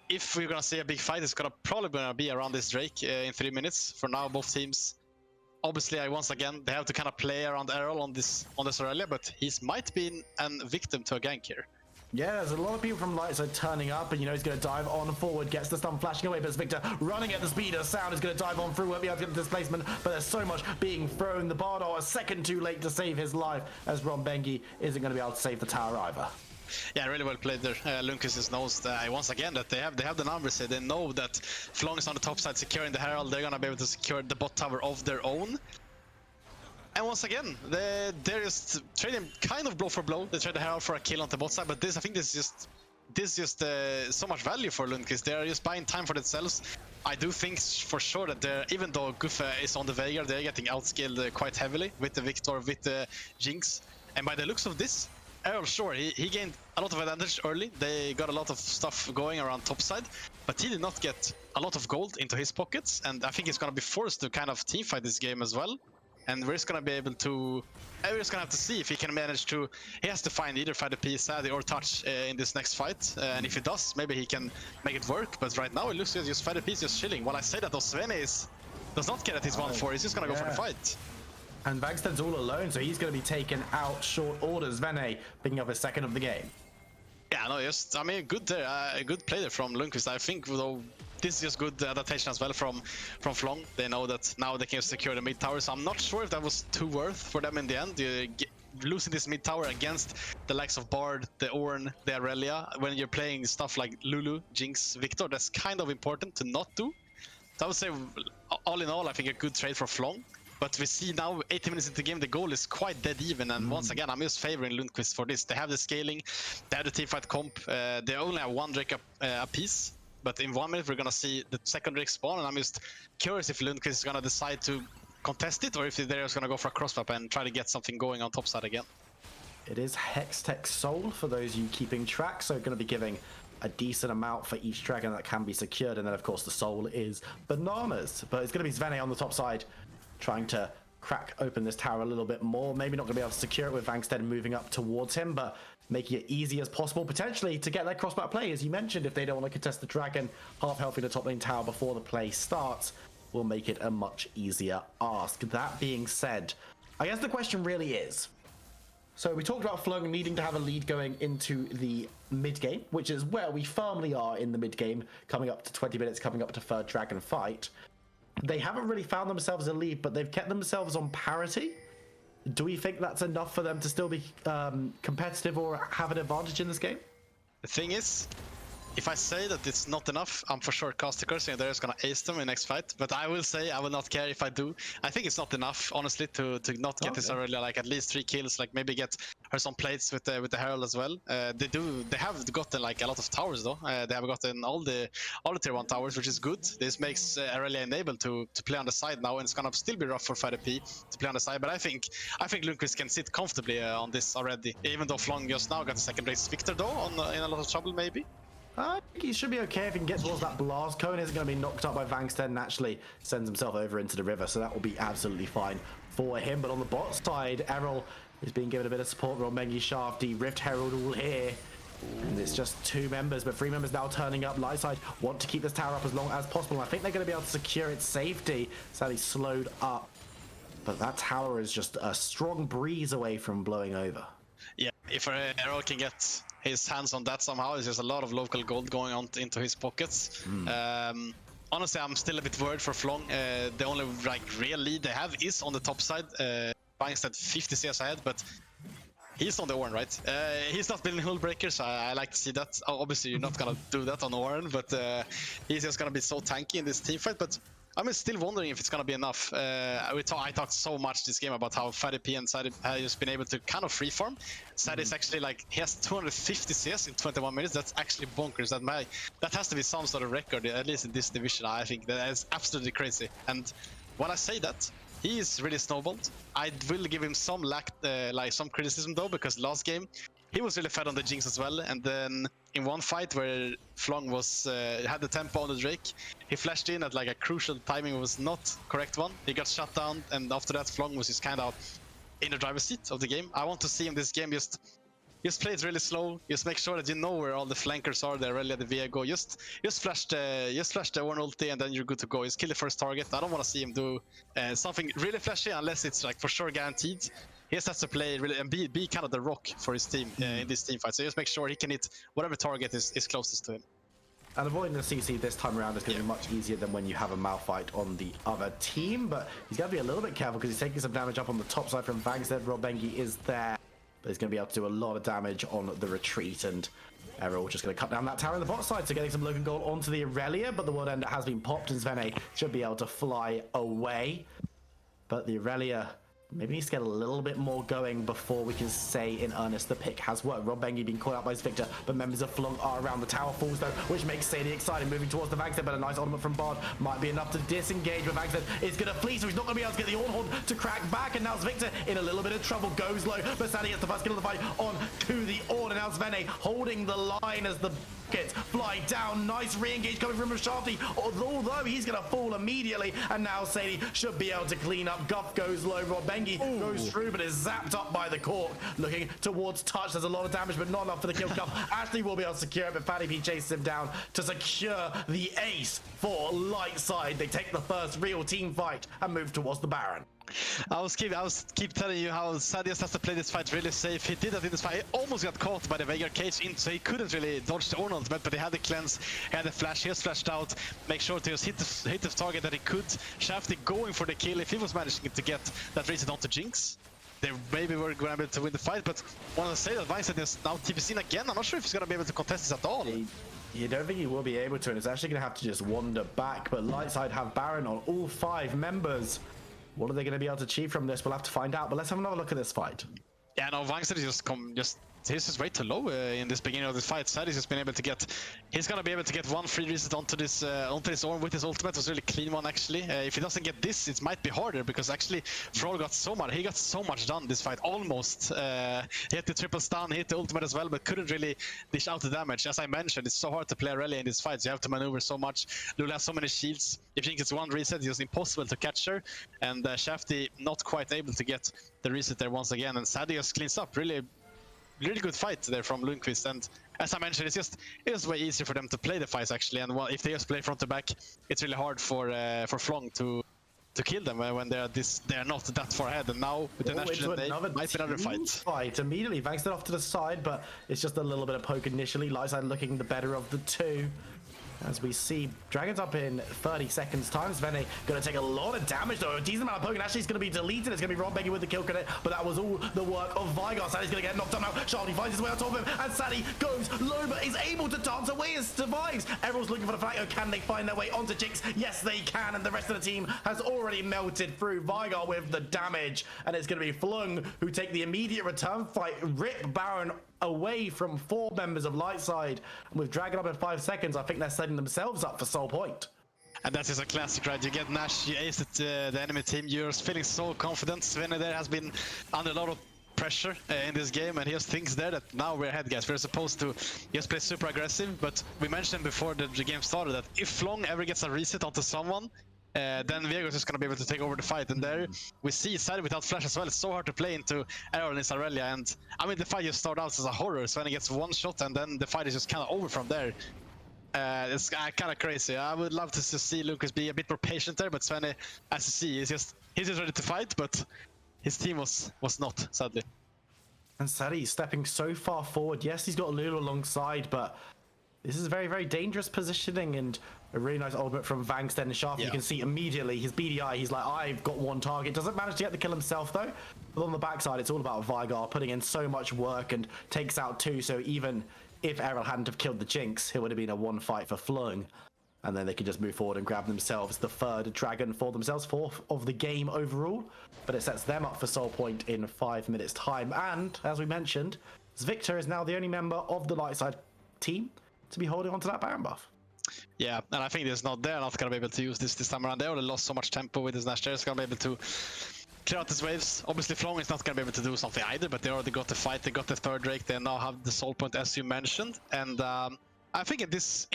if we're gonna see a big fight. It's probably gonna be around this Drake in 3 minutes. For now, both teams, obviously, once again, they have to kind of play around Errol on this Aurelia, but he might be a victim to a gank here. Yeah, there's a lot of people from Lightside turning up, and you know he's going to dive on forward, gets the stun flashing away, but it's Victor running at the speed of sound, is going to dive on through, won't be able to get the displacement, but there's so much being thrown. The Bardo a second too late to save his life, as Ron Bengi isn't going to be able to save the tower either. Yeah, really well played there. Lundqvist just knows once again that they have the numbers here. They know that Fløng is on the top side securing the Herald. They're going to be able to secure the bot tower of their own. And once again, they're just trading kind of blow for blow. They trade the Herald for a kill on the bot side, but I think this is just so much value for Lundqvist. They're just buying time for themselves. I do think for sure that even though Guffe is on the Veigar, they're getting outscaled quite heavily with the Victor, with the Jinx. And by the looks of this, Errol, sure, he gained a lot of advantage early. They got a lot of stuff going around topside, but he did not get a lot of gold into his pockets. And I think he's going to be forced to kind of teamfight this game as well. And we're just gonna be able to. We're just gonna have to see if he can manage to. He has to find either fight a piece, Sadie, or touch in this next fight. And if he does, maybe he can make it work. But right now, it looks like just fight a piece, just chilling. While I say that, Sven does not get at his 1-4. He's just gonna go for the fight. And Vangsted's all alone, so he's going to be taken out short orders. Vene picking up his second of the game. Yeah, no, just good there, a good play there from Lundqvist. I think though this is just good adaptation as well from Fløng. They know that now they can secure the mid tower, so I'm not sure if that was too worth for them in the end. Losing this mid tower against the likes of Bard, the Ornn, the Aurelia, when you're playing stuff like Lulu, Jinx, Victor, that's kind of important to not do. So I would say, all in all, I think a good trade for Fløng. But we see now, 80 minutes into the game, the goal is quite dead even. And once again, I'm just favoring Lundqvist for this. They have the scaling, they have the teamfight comp. They only have 1 Drake a piece. But in 1 minute, we're going to see the second Drake spawn. And I'm just curious if Lundqvist is going to decide to contest it, or if they're just going to go for a crossmap and try to get something going on top side again. It is Hextech Soul for those you keeping track. So going to be giving a decent amount for each dragon that can be secured. And then, of course, the Soul is bananas. But it's going to be Svene on the top side, trying to crack open this tower a little bit more. Maybe not going to be able to secure it with Vangstead moving up towards him, but making it easy as possible, potentially, to get their crossbar play, as you mentioned, if they don't want to contest the dragon, half health in the top lane tower before the play starts. will make it a much easier ask. That being said, I guess the question really is, so we talked about Fløng needing to have a lead going into the mid-game, which is where we firmly are in the mid-game, coming up to 20 minutes, coming up to third dragon fight. They haven't really found themselves a lead, but they've kept themselves on parity. Do we think that's enough for them to still be competitive or have an advantage in this game? The thing is, if I say that it's not enough, I'm for sure casting curse and they're just gonna ace them in next fight. But I will say I will not care if I do. I think it's not enough, honestly, to not get this Aurelia like at least 3 kills, like maybe get her some plates with the Herald as well. They have gotten like a lot of towers though. They have gotten all the tier 1 towers, which is good. This makes Aurelia enabled to play on the side now, and it's gonna still be rough for 5p to play on the side. But I think Lundqvist can sit comfortably on this already, even though Fløng just now got a second place Victor though, in a lot of trouble maybe. I think he should be okay if he can get towards that blast cone. Isn't going to be knocked up by Vangstead and actually sends himself over into the river, so that will be absolutely fine for him. But on the bot side, Errol is being given a bit of support. Romengi, Shafty, Rift Herald all here. And it's just 2 members, but 3 members now turning up. Lightside want to keep this tower up as long as possible. And I think they're going to be able to secure its safety. Sadly slowed up. But that tower is just a strong breeze away from blowing over. Yeah, if Errol can get his hands on that somehow, there's just a lot of local gold going on into his pockets. Honestly, I'm still a bit worried for Fløng. The only like real lead they have is on the top side. Vangstead 50 CS ahead, but he's on the Oren, right? He's not building hull breakers, so I like to see that. Obviously, you're not gonna do that on Oren, but he's just gonna be so tanky in this team fight. But I'm still wondering if it's gonna be enough. I talked so much this game about how Fatty and Sadie have just been able to kind of freeform. Sadie's actually like, he has 250 CS in 21 minutes. That's actually bonkers. That has to be some sort of record, at least in this division. I think that is absolutely crazy. And when I say that, he is really snowballed. I will give him some some criticism though, because last game he was really fed on the Jinx as well. And then in one fight where Fløng had the tempo on the Drake, he flashed in at like a crucial timing, was not correct one. He got shut down, and after that Fløng was just kind of in the driver's seat of the game. I want to see him this game just play it really slow. Just make sure that you know where all the flankers are, the Aurelia, the Viego. Just flash the Ornn ulti, and then you're good to go. Just kill the first target. I don't want to see him do something really flashy unless it's like for sure guaranteed. He just has to play really and be kind of the rock for his team in this team fight. So just make sure he can hit whatever target is closest to him. And avoiding the CC this time around is going to be much easier than when you have a Malphite on the other team. But he's got to be a little bit careful because he's taking some damage up on the top side from Vangstead. Robengi is there, but he's going to be able to do a lot of damage on the retreat. And Errol just going to cut down that tower on the bot side, so getting some Logan gold onto the Aurelia. But the World Ender has been popped, and Svene should be able to fly away. But the Aurelia maybe needs to get a little bit more going before we can say in earnest the pick has worked. Robengi being caught out by his Victor, but members of Fløng are around the tower falls though, which makes Sadie excited, moving towards the Vangstead, but a nice ornament from Bard might be enough to disengage, but Vangstead is going to flee, so he's not going to be able to get the Ornn to crack back, and now Victor in a little bit of trouble, goes low, but Sadie gets the first kill of the fight on to the Ornn, and now Svene holding the line as the buckets fly down. Nice re-engage coming from Shafty, although he's going to fall immediately, and now Sadie should be able to clean up. Guff goes low, Robengi goes through, but is zapped up by the Cork, looking towards touch. There's a lot of damage, but not enough for the kill. Guff Ashley will be able to secure it, but Fatty P chases him down to secure the ace for Lightside. They take the first real team fight and move towards the Baron. I was keep telling you how Sadius has to play this fight really safe. He did that in this fight. He almost got caught by the Veigar cage, so he couldn't really dodge the Ornn ultimate, but he had the cleanse, he had the flash, he was flashed out. Make sure to just hit the target that he could. Shafty going for the kill. If he was managing to get that reset onto Jinx, they maybe were going to be able to win the fight, but I want to say that Vangstead is now TPC'd again. I'm not sure if he's going to be able to contest this at all. You don't think he will be able to, and it's actually going to have to just wander back, but Lightside have Baron on all 5 members. What are they going to be able to achieve from this? We'll have to find out, but let's have another look at this fight. Yeah, no, Vangstead he's just way too low in this beginning of this fight. Sadie's just been able to get, he's gonna be able to get one free reset onto this Ornn with his ultimate. It was a really clean one actually. If he doesn't get this, it might be harder, because actually Thrall got so much done this fight almost. He hit the triple stun, he hit the ultimate as well, but couldn't really dish out the damage. As I mentioned, it's so hard to play Aurelia in these fights. You have to maneuver so much. Lula has so many shields. If she gets one reset, it's just impossible to catch her. And Shafty not quite able to get the reset there once again. And Sadie just cleans up really really good fight there from Lundqvist. And as I mentioned, it's way easier for them to play the fights actually. And well, if they just play front to back, it's really hard for Fløng to kill them when they're not that far ahead. And now with the national day, might be another fight. Immediately, Vangsted off to the side, but it's just a little bit of poke initially. Lightside looking the better of the two. As we see, Dragon's up in 30 seconds time. Svenne going to take a lot of damage though. A decent amount of poke, and actually it's going to be deleted. It's going to be Ron Beggy with the kill credit, but that was all the work of Vigar. Saddy's going to get knocked down now. Shardy finds his way on top of him, and Saddy goes low, but is able to dance away and survives. Everyone's looking for the flag. Oh, can they find their way onto Jinx? Yes, they can, and the rest of the team has already melted through. Vigar with the damage, and it's going to be Fløng who take the immediate return fight. Rip Baron away from 4 members of Lightside, and with Dragon up in 5 seconds, I think they're setting themselves up for Soul Point. And that is a classic, right? You get Nash, you ace it, the enemy team, you're feeling so confident. Svenne there has been under a lot of pressure in this game, and he just thinks there that now we're ahead, guys. We're supposed to just play super aggressive, but we mentioned before the game started that if Fløng ever gets a reset onto someone, then Vegos is going to be able to take over the fight. And there we see Saddy without flash as well. It's so hard to play into Errol and Isarelia. And I mean, the fight just started out as a horror. So when he gets one shot and then the fight is just kind of over from there. It's kind of crazy. I would love to see Lundqvist be a bit more patient there, but Svenne, as you see, he's just ready to fight, but his team was not, sadly. And Saddy stepping so far forward. Yes, he's got Lulu alongside, but this is very, very dangerous positioning, and a really nice ultimate from Vangsted and Sharp. Yeah. You can see immediately his BDI, he's like, I've got one target. Doesn't manage to get the kill himself though. But on the backside, it's all about Vigar putting in so much work and takes out 2. So even if Errol hadn't have killed the Jinx, it would have been a 1 fight for Fløng. And then they could just move forward and grab themselves the 3rd dragon for themselves, 4th of the game overall. But it sets them up for Soul Point in 5 minutes time. And as we mentioned, Victor is now the only member of the Lightside team to be holding onto that Baron buff. Yeah, and I think they're not going to be able to use this time around. They already lost so much tempo with his Nash. They're going to be able to clear out his waves. Obviously, Fløng is not going to be able to do something either, but they already got the fight. They got the 3rd Drake. They now have the Soul Point, as you mentioned. And I think in this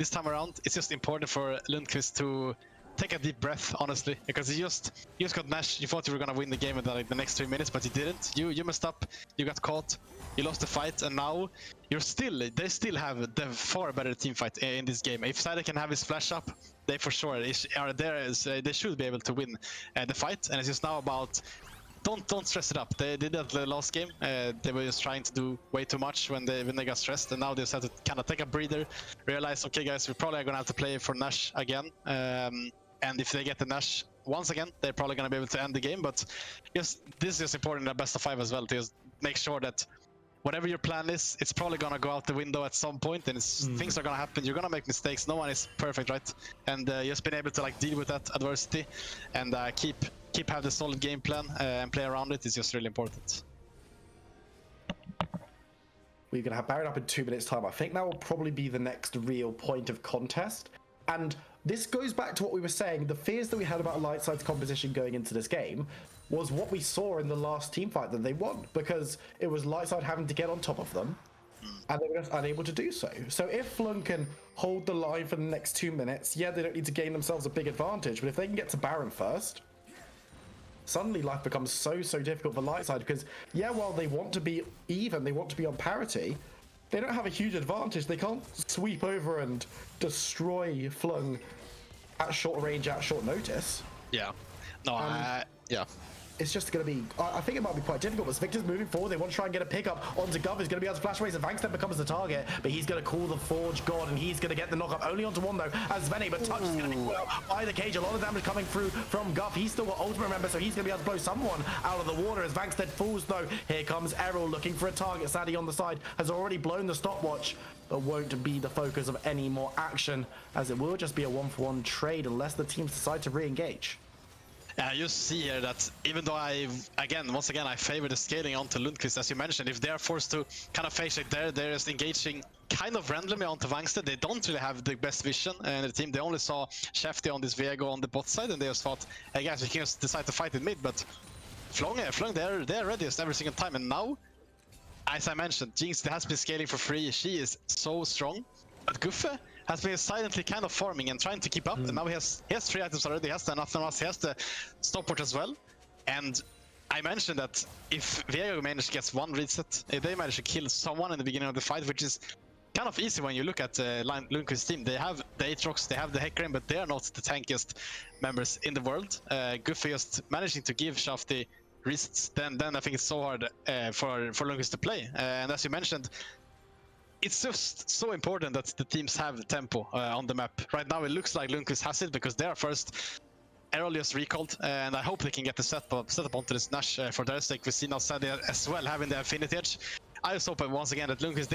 time around, it's just important for Lundqvist to take a deep breath, honestly, because you just got Nash. You thought you were gonna win the game in the next 3 minutes, but you didn't. You messed up. You got caught. You lost the fight, and now they still have the far better team fight in this game. If Saddy can have his flash up, they for sure are there. They should be able to win the fight, and it's just now about don't stress it up. They did that the last game. They were just trying to do way too much when they got stressed, and now they just have to kind of take a breather, realize, okay, guys, we're probably gonna have to play for Nash again. And if they get the Nash once again, they're probably gonna be able to end the game. But this is just important in the best of 5 as well, to just make sure that whatever your plan is, it's probably gonna go out the window at some point, and things are gonna happen. You're gonna make mistakes. No one is perfect, right? And just being able to like deal with that adversity and keep have the solid game plan and play around it is just really important. We're gonna have Baron up in 2 minutes time. I think that will probably be the next real point of contest. And this goes back to what we were saying. The fears that we had about Lightside's composition going into this game was what we saw in the last team fight that they won, because it was Lightside having to get on top of them, and they were just unable to do so. So if Fløng can hold the line for the next 2 minutes, yeah, they don't need to gain themselves a big advantage, but if they can get to Baron first, suddenly life becomes so difficult for Lightside, because yeah, while they want to be even, they want to be on parity, they don't have a huge advantage. They can't sweep over and destroy Fløng at short range, at short notice. Yeah. No, yeah. It's just going to be, I think it might be quite difficult, but Victor's moving forward. They want to try and get a pickup onto Gov. He's going to be able to flash away, so Vangsted becomes the target, but he's going to call the Forge God, and he's going to get the knock-up only onto one, though, as Svenne, but Touch is going to be well by the cage. A lot of damage coming through from Guff. He's still got ultimate, remember, so he's going to be able to blow someone out of the water as Vangsted falls, though. Here comes Errol looking for a target. Saddy on the side has already blown the stopwatch, but won't be the focus of any more action, as it will just be a 1-for-1 trade unless the teams decide to re-engage. You see here that even though once again I favor the scaling onto Lundqvist, as you mentioned, if they're forced to kind of face it there, they're just engaging kind of randomly onto Vangsted. They don't really have the best vision in the team. They only saw Shefty on this Viego on the bot side, and they just thought, hey guys, we can just decide to fight in mid. But Fløng, they're readiest every single time, and now, as I mentioned, Jinx has been scaling for free. She is so strong, but Guffe has been silently kind of farming and trying to keep up, and now he has 3 items already. He has the Anathemas, he has the stopwatch as well, and I mentioned that if Viego managed to get one reset, if they manage to kill someone in the beginning of the fight, which is kind of easy when you look at Lundqvist's team. They have the Aatrox, they have the Hecarim, but they are not the tankiest members in the world. Goofy just managing to give Shafty resets, then I think it's so hard for Lundqvist to play. And as you mentioned, it's just so important that the teams have tempo on the map. Right now it looks like Lundqvist has it because they are first. Errol just recalled, and I hope they can get the setup onto this Nash for their sake. We see now Sadie as well having the Affinity Edge. I just hope once again that Lundqvist,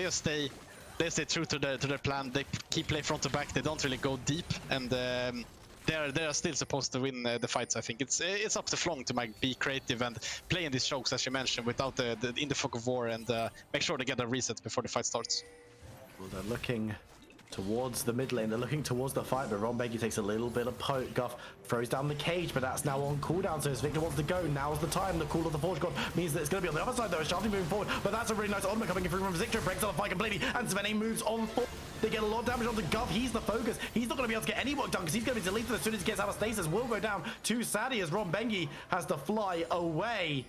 they stay true to their plan. They keep play front to back. They don't really go deep, and they are still supposed to win the fights. I think it's up to Fløng to be creative and play in these chokes, as you mentioned, without the in the fog of war, and make sure to get a reset before the fight starts. Well, they're looking towards the mid lane. They're looking towards the fight, but Ronbengi takes a little bit of poke. Guff throws down the cage, but that's now on cooldown, so as Victor wants to go, now's the time. The call of the Forge God means that it's going to be on the other side, though. Shafty moving forward, but that's a really nice ultimate coming in through from Victor. Breaks up the fight completely, and Svenne moves on forward. They get a lot of damage onto Guff. He's the focus. He's not going to be able to get any work done because he's going to be deleted as soon as he gets out of stasis. Will go down to Sadie as Ronbengi has to fly away.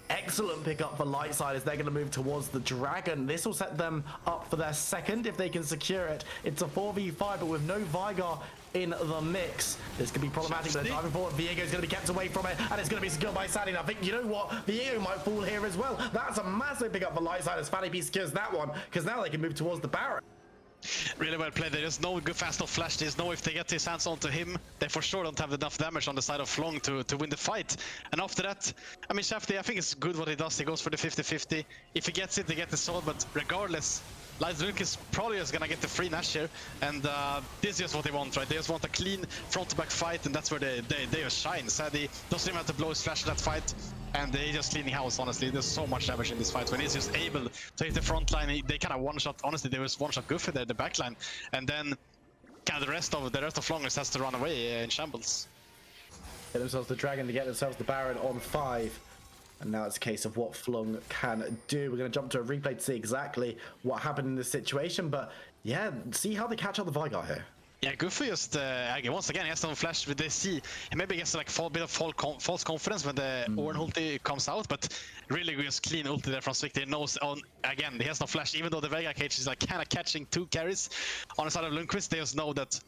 Excellent pickup for Lightside as they're going to move towards the Dragon. This will set them up for their second if they can secure it. It's a 4v5, but with no Vigar in the mix. This could be problematic, but driving forward, Viego is going to be kept away from it, and it's going to be secured by Sadie. And I think, you know what? Viego might fall here as well. That's a massive pickup for Lightside as Fanny P secures that one, because now they can move towards the Baron. Really well played. There's no good fast off flash. There's no, if they get his hands onto him, they for sure don't have enough damage on the side of Fløng to win the fight. And after that, I mean, Shafty, I think it's good what he does. He goes for the 50-50. If he gets it, they get the sword, but regardless, Lundqvist is probably just gonna get the free Nash here, and this is just what they want, right? They just want a clean front-to-back fight, and that's where they just shine. Sadie doesn't even have to blow his flash in that fight, and they're just cleaning house, honestly. There's so much damage in this fight. When he's just able to hit the front line, they kind of one-shot, honestly, they was one-shot Goofy there, the back line, and then kind of the rest of Fløng has to run away in shambles. Get themselves the Dragon to get themselves the Baron on 5. And now it's a case of what Fløng can do. We're going to jump to a replay to see exactly what happened in this situation. But yeah, see how they catch out the Vigar here. Yeah, Goofy just, once again, he has no flash with the C. He maybe gets like a bit of false confidence when the Ornn ulti comes out, but really just clean ulti there from Swick. He knows, again, he has no flash, even though the Vega cage is like kind of catching 2 carries on the side of Lundqvist. They just know that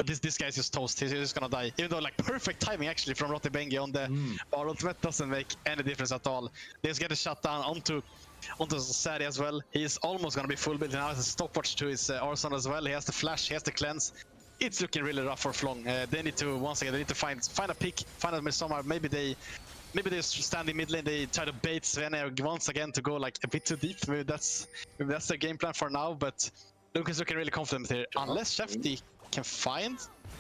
this guy's just toast. He's just gonna die. Even though like perfect timing actually from Ronbengi on the bar ultimate doesn't make any difference at all. They just get a shutdown onto Sadie as well. He's almost gonna be full build. Now has a stopwatch to his arsenal as well. He has the flash, he has the cleanse. It's looking really rough for Fløng. They need to, once again, they need to find a pick, find a Midsommar. Maybe they stand in mid lane, they try to bait Svenne once again to go like a bit too deep. Maybe that's their game plan for now, but Lundqvist is looking really confident here. Unless Shafty can find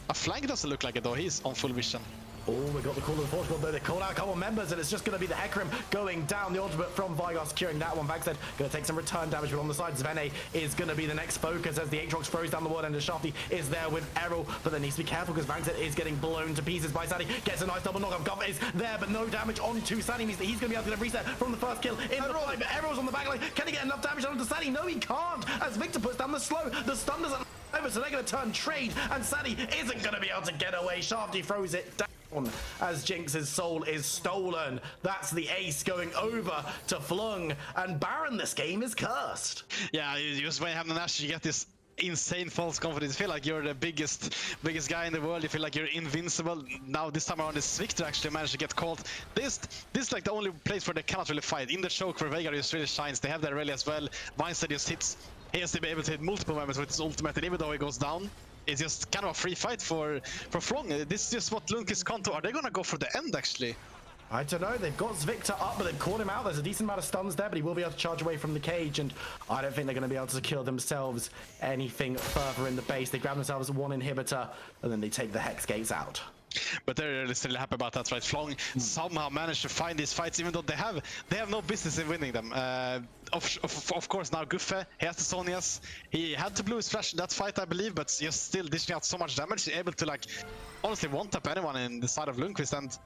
a flank, doesn't look like it though. He's on full vision. Oh, we got the call of the Forge God though. They called out a couple of members, and it's just going to be the Hecarim going down. The ultimate from Vigar securing that one. Vagstead going to take some return damage, but on the side, Svenne is going to be the next focus as the Aatrox throws down the wall, and the Shafty is there with Errol, but there needs to be careful because Vagstead is getting blown to pieces by Sadie. Gets a nice double knock. Guff is there, but no damage onto Sadie means that he's going to be able to get a reset from the first kill in the fight. But Errol's on the back line. Can he get enough damage onto Sadie? No, he can't. As Victor puts down the slow, the stun doesn't over, so they're going to turn trade, and Sadie isn't going to be able to get away. Shafty throws it down as Jinx's soul is stolen. That's the ace going over to Fløng, and Baron, this game is cursed. Yeah, you just when you have the Nash, you get this insane false confidence. You feel like you're the biggest guy in the world. You feel like you're invincible. Now this time around, this Victor actually managed to get caught. This is like the only place where they cannot really fight. In the choke where Veigar just really shines. They have their rally as well. Vincent just hits. He has to be able to hit multiple members with his ultimate, and even though he goes down, it's just kind of a free fight for Fløng. This is just what Lundqvist can't do. Are they gonna go for the end actually? I don't know. They've got Victor up, but they've caught him out. There's a decent amount of stuns there, but he will be able to charge away from the cage, and I don't think they're going to be able to secure themselves anything further in the base. They grab themselves one inhibitor, and then they take the Hex Gates out. But they're still happy about that, right? Fløng somehow managed to find these fights, even though they have no business in winning them. Of course, now Goofy, he has the Sonias. He had to blow his flash in that fight, I believe, but just still dishing out so much damage, able to like honestly one-tap anyone in the side of Lundqvist. And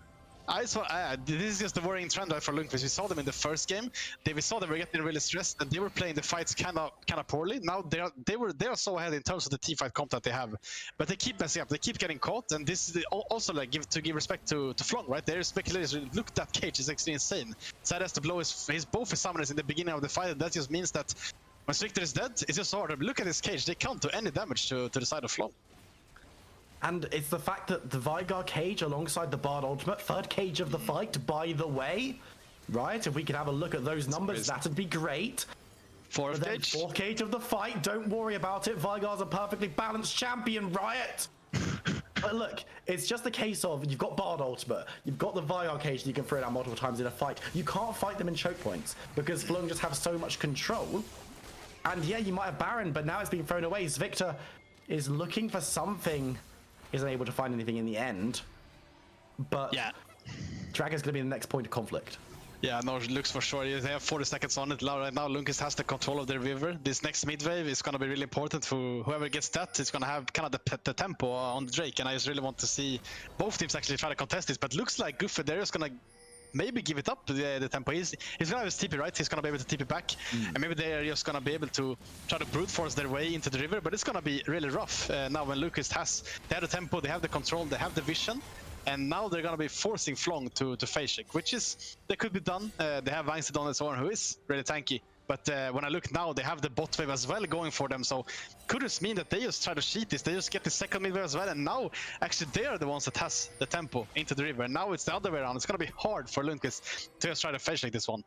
I saw this is just the worrying trend right, for Lundqvist. We saw them in the first game. We saw them were getting really stressed, and they were playing the fights kind of poorly. Now they are so ahead in terms of the team fight comp that they have, but they keep messing up. They keep getting caught, and this is also like give respect to Fløng, right? Their speculation. Look, that cage is actually insane. Sad has to blow both his summoners in the beginning of the fight, and that just means that when Victor is dead, it's just hard. Look at this cage. They can't do any damage to the side of Fløng. And it's the fact that the Veigar cage alongside the Bard Ultimate, third cage of the fight, by the way, right? If we could have a look at those numbers, that'd be great. Fourth cage. Fourth cage of the fight, don't worry about it. Veigar's a perfectly balanced champion, Riot. But look, it's just a case of you've got Bard Ultimate, you've got the Veigar cage that you can throw down multiple times in a fight. You can't fight them in choke points because Fløng just have so much control. And yeah, you might have Baron, but now it's being thrown away. Victor is looking for something. Isn't able to find anything in the end, but yeah, Dragon's going to be the next point of conflict. Yeah, no, it looks for sure. They have 40 seconds on it right now. Lundqvist has the control of the river. This next mid wave is going to be really important for whoever gets that. It's going to have kind of the tempo on the Drake, and I just really want to see both teams actually try to contest this. But looks like Guffey there is going to maybe give it up the tempo. He's gonna have his TP, right? He's gonna be able to TP back, and maybe they're just gonna be able to try to brute force their way into the river. But it's gonna be really rough now when Lundqvist they have the tempo, they have the control, they have the vision, and now they're gonna be forcing Fløng to face check, which is they could be done. They have Lundqvist on his own, who is really tanky. But when I look now, they have the bot wave as well going for them. So could this mean that they just try to cheat this? They just get the second mid wave as well. And now, actually, they are the ones that has the tempo into the river. And now it's the other way around. It's going to be hard for Lundqvist to just try to face like this one.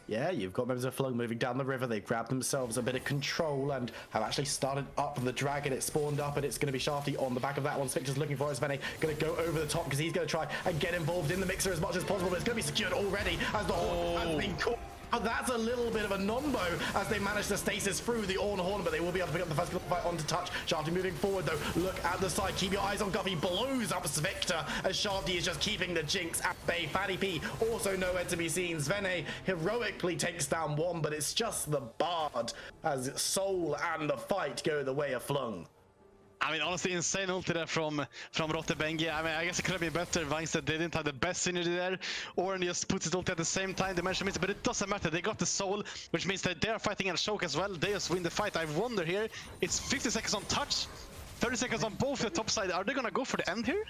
Yeah, you've got members of Fløng moving down the river. They've grabbed themselves a bit of control and have actually started up the dragon. It spawned up, and it's going to be Shafty on the back of that one. Victor's looking for it. Svenne going to go over the top because he's going to try and get involved in the mixer as much as possible. But it's going to be secured already as the horn has been caught. But that's a little bit of a nombo as they manage to stasis through the Orn Horn, but they will be able to pick up the first fight onto touch. Shafty moving forward though. Look at the side. Keep your eyes on Guffey. Blows up Victor as Shafty is just keeping the jinx at bay. Fatty P also nowhere to be seen. Svenne heroically takes down one, but it's just the Bard as Soul and the fight go the way of Fløng. I mean, honestly, insane ulti there from Rottebengi. I mean, I guess it could have been better. Vangstead, they didn't have the best synergy there. Orn just puts his ulti at the same time. They managed to miss it, but it doesn't matter. They got the soul, which means that they are fighting in a choke as well. They just win the fight. I wonder here, it's 50 seconds on touch, 30 seconds on both the top side. Are they going to go for the end here?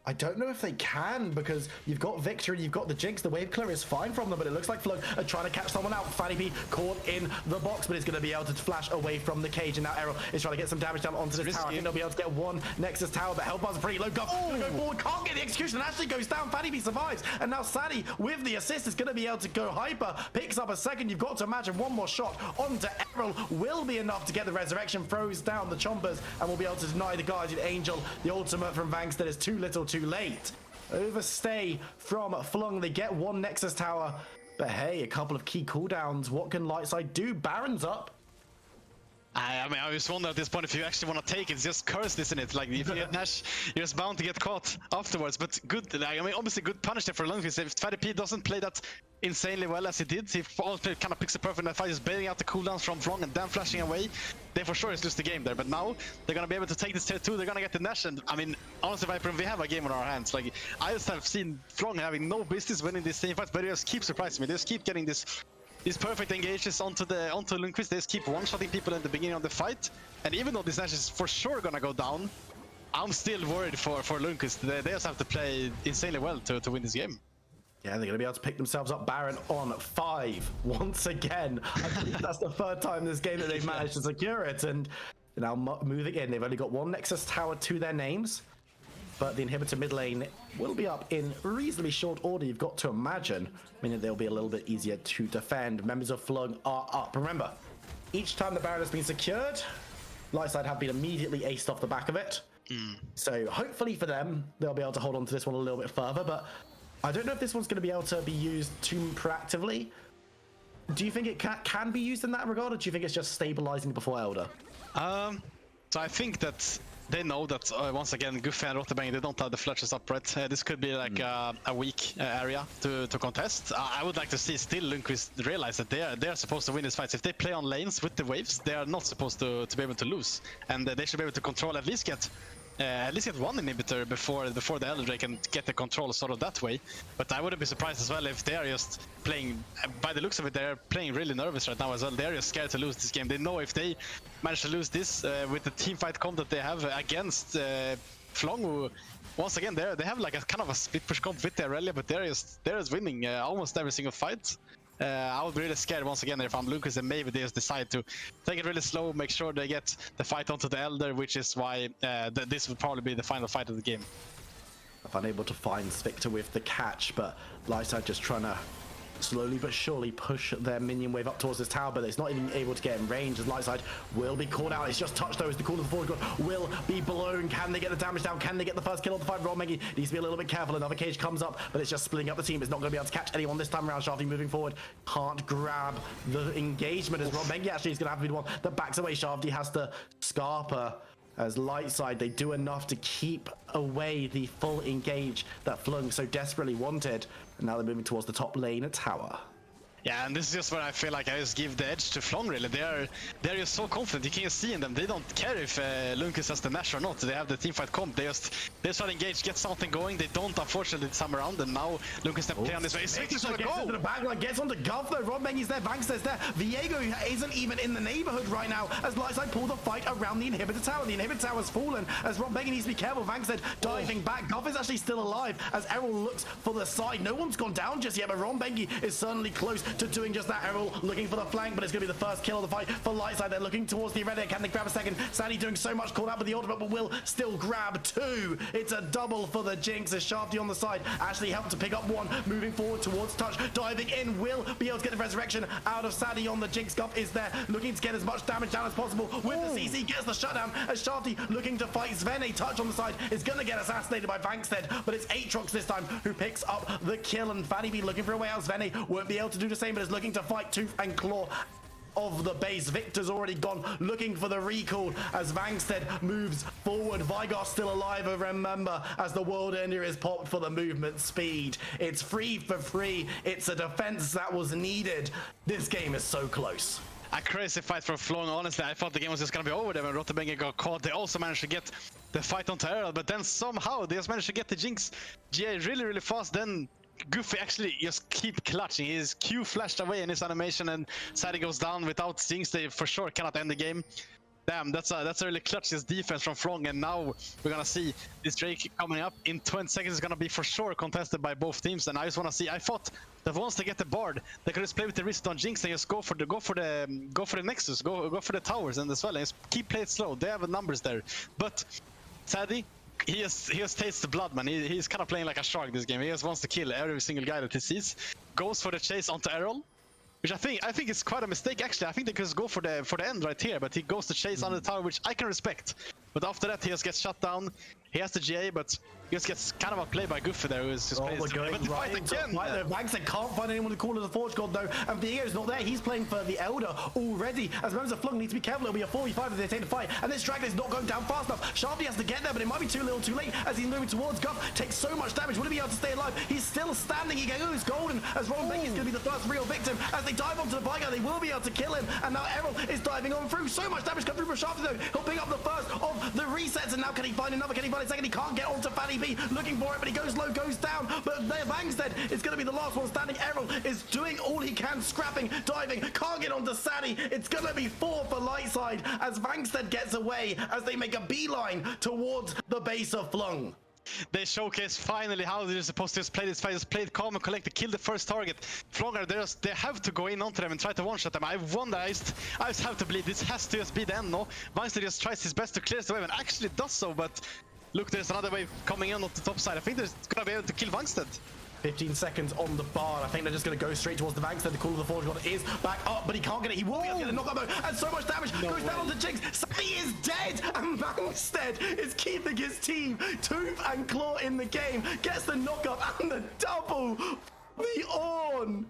I don't know if they can, because you've got Victor and you've got the Jinx. The wave clear is fine from them, but it looks like Fløng are trying to catch someone out. Fanny P caught in the box, but it's going to be able to flash away from the cage. And now Errol is trying to get some damage down onto this tower. I think they'll be able to get one Nexus tower, but health bars are pretty low. Guff going to go forward, can't get the execution, and actually goes down. Fanny P survives, and now Sadie with the assist is going to be able to go hyper. Picks up a second. You've got to imagine one more shot onto Errol will be enough to get the resurrection. Throws down the Chompers and will be able to deny the Guardian Angel. The ultimate from Vangstead is too little too late. Overstay from Fløng. They get one Nexus tower, but hey, a couple of key cooldowns. What can Lightside do? Baron's up. I mean, I just wonder at this point if you actually want to take it. It's just cursed, isn't it? Like, if you get Nash, you're just bound to get caught afterwards. But good, like, I mean, obviously good punish there for Lundqvist. If Fatty P doesn't play that insanely well as he did, he also kind of picks it perfect in that fight, just bailing out the cooldowns from Fløng and then flashing away. They for sure is lose the game there. But now they're going to be able to take this tier 2. They're going to get the Nash. And I mean, honestly, Viper, we have a game on our hands. Like, I just have seen Fløng having no business winning this team fight, but they just keep surprising me. They just keep getting these perfect engages onto Lundqvist. They just keep one-shotting people in the beginning of the fight. And even though this Nash is for sure gonna go down, I'm still worried for Lundqvist. They just have to play insanely well to win this game. Yeah, they're gonna be able to pick themselves up. Baron on 5 once again. I think that's the third time this game that they've managed to secure it. And now moving in, they've only got one Nexus tower to their names. But the inhibitor mid lane will be up in reasonably short order, you've got to imagine, meaning they'll be a little bit easier to defend. Members of Fløng are up. Remember, each time the Baron has been secured, Lightside have been immediately aced off the back of it. So hopefully for them, they'll be able to hold on to this one a little bit further, but I don't know if this one's going to be able to be used too proactively. Do you think it can be used in that regard, or do you think it's just stabilizing before Elder? So I think that they know that, once again, Guffey and Rottebengi, they don't have the fletchers up, right? This could be like a weak area to contest. I would like to see still Lundqvist realize that they are supposed to win these fights. If they play on lanes with the waves, they are not supposed to be able to lose. And they should be able to control, at least get at least get one inhibitor before the Elder Drake and get the control sort of that way. But I wouldn't be surprised as well if they are just playing, by the looks of it, they're playing really nervous right now as well. They're just scared to lose this game. They know if they manage to lose this with the team fight comp that they have against Fløng, who once again they have like a kind of a split push comp with their Aurelia, but they're just winning almost every single fight. I would be really scared once again if I'm Lundqvist and maybe they just decide to take it really slow, make sure they get the fight onto the Elder, which is why this would probably be the final fight of the game. Unable to find Victor with the catch, but Lightside just trying to slowly but surely push their minion wave up towards this tower, but it's not even able to get in range as Lightside will be called out. It's just touched though as the call of the forward god will be blown. Can they get the damage down? Can they get the first kill on the fight? Ronbengi needs to be a little bit careful. Another cage comes up, but it's just splitting up the team. It's not going to be able to catch anyone this time around. Shafty moving forward, can't grab the engagement as Ronbengi actually is going to have to be the one that backs away. Shafty has to Scarper. As Lightside, they do enough to keep away the full engage that Fløng so desperately wanted. And now they're moving towards the top lane at tower. Yeah, and this is just where I feel like I just give the edge to Fløng, really. They're just so confident. You can just see in them. They don't care if Lundqvist has the Nash or not. They have the teamfight comp. They just try to engage, get something going. They don't, unfortunately, this time around. And now Lundqvist play on this way. Victor's gonna go! Into the backline, gets onto Guff though. Ronbengi's there, Vangsted's there. Viego isn't even in the neighborhood right now as Lightside pull the fight around the inhibitor tower. The inhibitor tower's fallen as Ronbengi needs to be careful. Vangsted diving back. Guff is actually still alive as Errol looks for the side. No one's gone down just yet, but Ronbengi is certainly close to doing just that. Errol looking for the flank, but it's going to be the first kill of the fight for Lightside. They're looking towards the Aurelia. Can they grab a second? Sandy doing so much, called out with the ultimate, but will still grab two. It's a double for the Jinx as Shafty on the side actually helped to pick up one. Moving forward towards Touch, diving in, will be able to get the resurrection out of Sandy on the Jinx. Guff is there, looking to get as much damage down as possible with the CC, gets the shutdown as Shafty looking to fight Svenne. Touch on the side is going to get assassinated by Vangsted, but it's Aatrox this time who picks up the kill, and Fanny be looking for a way out. Svenne won't be able to do the same, but is looking to fight tooth and claw of the base. Victor's already gone looking for the recall as Vangsted moves forward. Vigar's still alive, remember, as the world ender is popped for the movement speed. It's free for free. It's a defense that was needed. This game is so close. A crazy fight from Fløng. Honestly, I thought the game was just gonna be over there when Rottenbengi got caught. They also managed to get the fight onto Errol, but then somehow they just managed to get the Jinx GA really fast. Then Goofy actually just keep clutching. His Q flashed away in his animation and Sadie goes down without Jinx. They for sure cannot end the game. Damn, that's a really clutch defense from Fløng, and now we're gonna see this Drake coming up in 20 seconds. Is gonna be for sure contested by both teams, and I just wanna see. I thought that once they get the Bard, they could just play with the wrist on Jinx and just go for the Nexus, go for the towers and as well, and just keep play it slow. They have the numbers there, but Sadie, he just tastes the blood, man. He's kind of playing like a shark this game. He just wants to kill every single guy that he sees. Goes for the chase onto Errol, which I think is quite a mistake actually. I think they could just go for the end right here, but he goes to chase on the tower, which I can respect. But after that, he just gets shut down. He has the GA, but he just gets kind of outplayed by Goofy there, who's just we're going but the right fight again. Vangsted can't find anyone to call as a Forge God though, and Viego's not there. He's playing for the Elder already. As members of Fløng need to be careful. It'll be a 4v5 if they take the fight, and this Dragon is not going down fast enough. Shafty has to get there, but it might be too little too late as he's moving towards Guff. Takes so much damage. Would he be able to stay alive? He's still standing. He goes golden as Ronbengi is going to be the first real victim. As they dive onto the Vigar, they will be able to kill him, and now Errol is diving on through. So much damage come through from Shafty though. He'll pick up the first of the resets, and now can he find another? Can he find a second? He can't get onto Fanny B. Looking for it, but he goes low, goes down. But there, Vangsted is going to be the last one standing. Errol is doing all he can, scrapping, diving, can't get onto Sadie. It's going to be 4 for Lightside as Vangsted gets away as they make a beeline towards the base of Fløng. They showcase finally how they're supposed to just play this fight. Just play it calm and collect, kill the first target. Fløng, they have to go in onto them and try to one-shot them. I wonder, I just have to believe this has to just be the end, no? Vangsted just tries his best to clear the wave and actually does so, but look, there's another wave coming in on the top side. I think they're gonna be able to kill Vangsted. 15 seconds on the bar. I think they're just going to go straight towards the Vangsted. The Call of the Forge God is back up, but he can't get it. He will be able to get a knockout though, and so much damage goes down on the Jinx. Sammy is dead, and Vangsted is keeping his team tooth and claw in the game. Gets the knockup and the double. The Orn!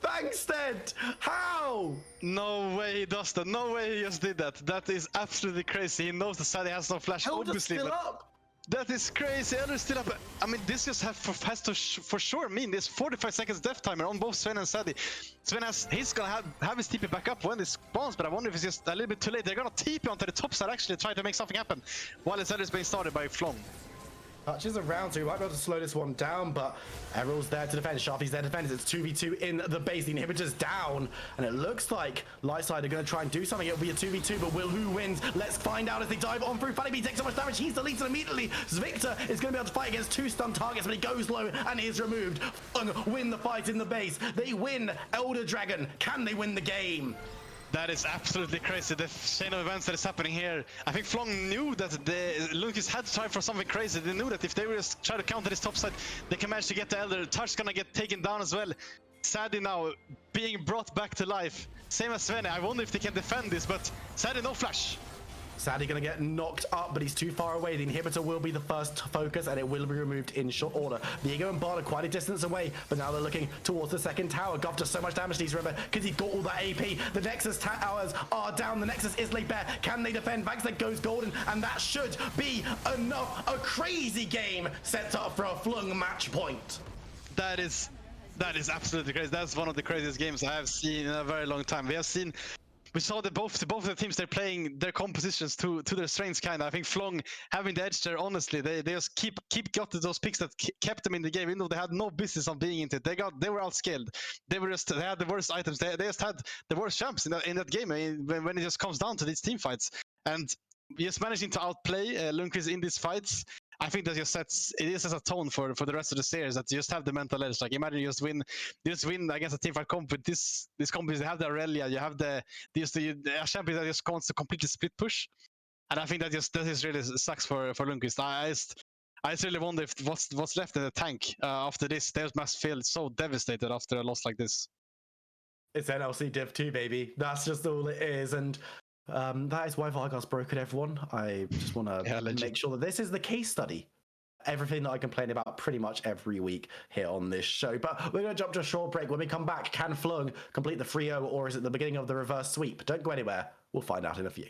Vangsted! How? No way he does that. No way he just did that. That is absolutely crazy. He knows the Sadie has no flash, Elder's obviously. still But up. That is crazy. Elder still up. I mean, this just has to for sure mean there's 45 seconds death timer on both Sven and Sadie. Sven he's gonna have his TP back up when this spawns, but I wonder if it's just a little bit too late. They're gonna TP onto the top side, actually try to make something happen while his Elder is being started by Fløng. Touches around, so he might be able to slow this one down, but Errol's there to defend. Sharpie's there to defend. It's 2v2 in the base. The inhibitor's down, and it looks like Lightside are going to try and do something. It'll be a 2v2, but who wins? Let's find out as they dive on through. Funny takes so much damage. He's deleted immediately. Victor is going to be able to fight against 2 stun targets, but he goes low and is removed. Fløng win the fight in the base. They win Elder Dragon. Can they win the game? That is absolutely crazy, the chain of events that is happening here. I think Fløng knew that Lundqvist had to try for something crazy. They knew that if they were just try to counter this top side, they can manage to get the Elder. Touch's gonna get taken down as well. Sadie now being brought back to life. Same as Sven. I wonder if they can defend this, but Sadie no flash. Sadie gonna get knocked up, but he's too far away. The inhibitor will be the first focus, and it will be removed in short order. Viego and Bard are quite a distance away, but now they're looking towards the second tower. Goff does so much damage to these, remember, because he got all that AP. The Nexus towers are down. The Nexus is laid bare. Can they defend? Vaxlet goes golden, and that should be enough. A crazy game set up for a Fløng match point. That is absolutely crazy. That's one of the craziest games I have seen in a very long time. We saw that both the teams, they're playing their compositions to their strengths, kind of. I think Fløng having the edge there, honestly, they just keep got those picks that kept them in the game, even though they had no business on being into it. They were outscaled. They had the worst items. They just had the worst champs in that game. I mean, when it just comes down to these team fights, and just managing to outplay Lundqvist in these fights. I think that just sets a tone for the rest of the series, that you just have the mental edge. Like, imagine you just win against a team fight comp with this companies. They have the Aurelia, you have a champion that just wants to completely split push, and I think that just really sucks for Lundqvist. I just really wonder if what's left in the tank after this. They must feel so devastated after a loss like this. It's NLC Div 2, baby. That's just all it is, and. That is why Vargas broke it, everyone. I just want to make sure that this is the case study. Everything that I complain about pretty much every week here on this show. But we're going to jump to a short break. When we come back, can Fløng complete the 3-0, or is it the beginning of the reverse sweep? Don't go anywhere. We'll find out in a few.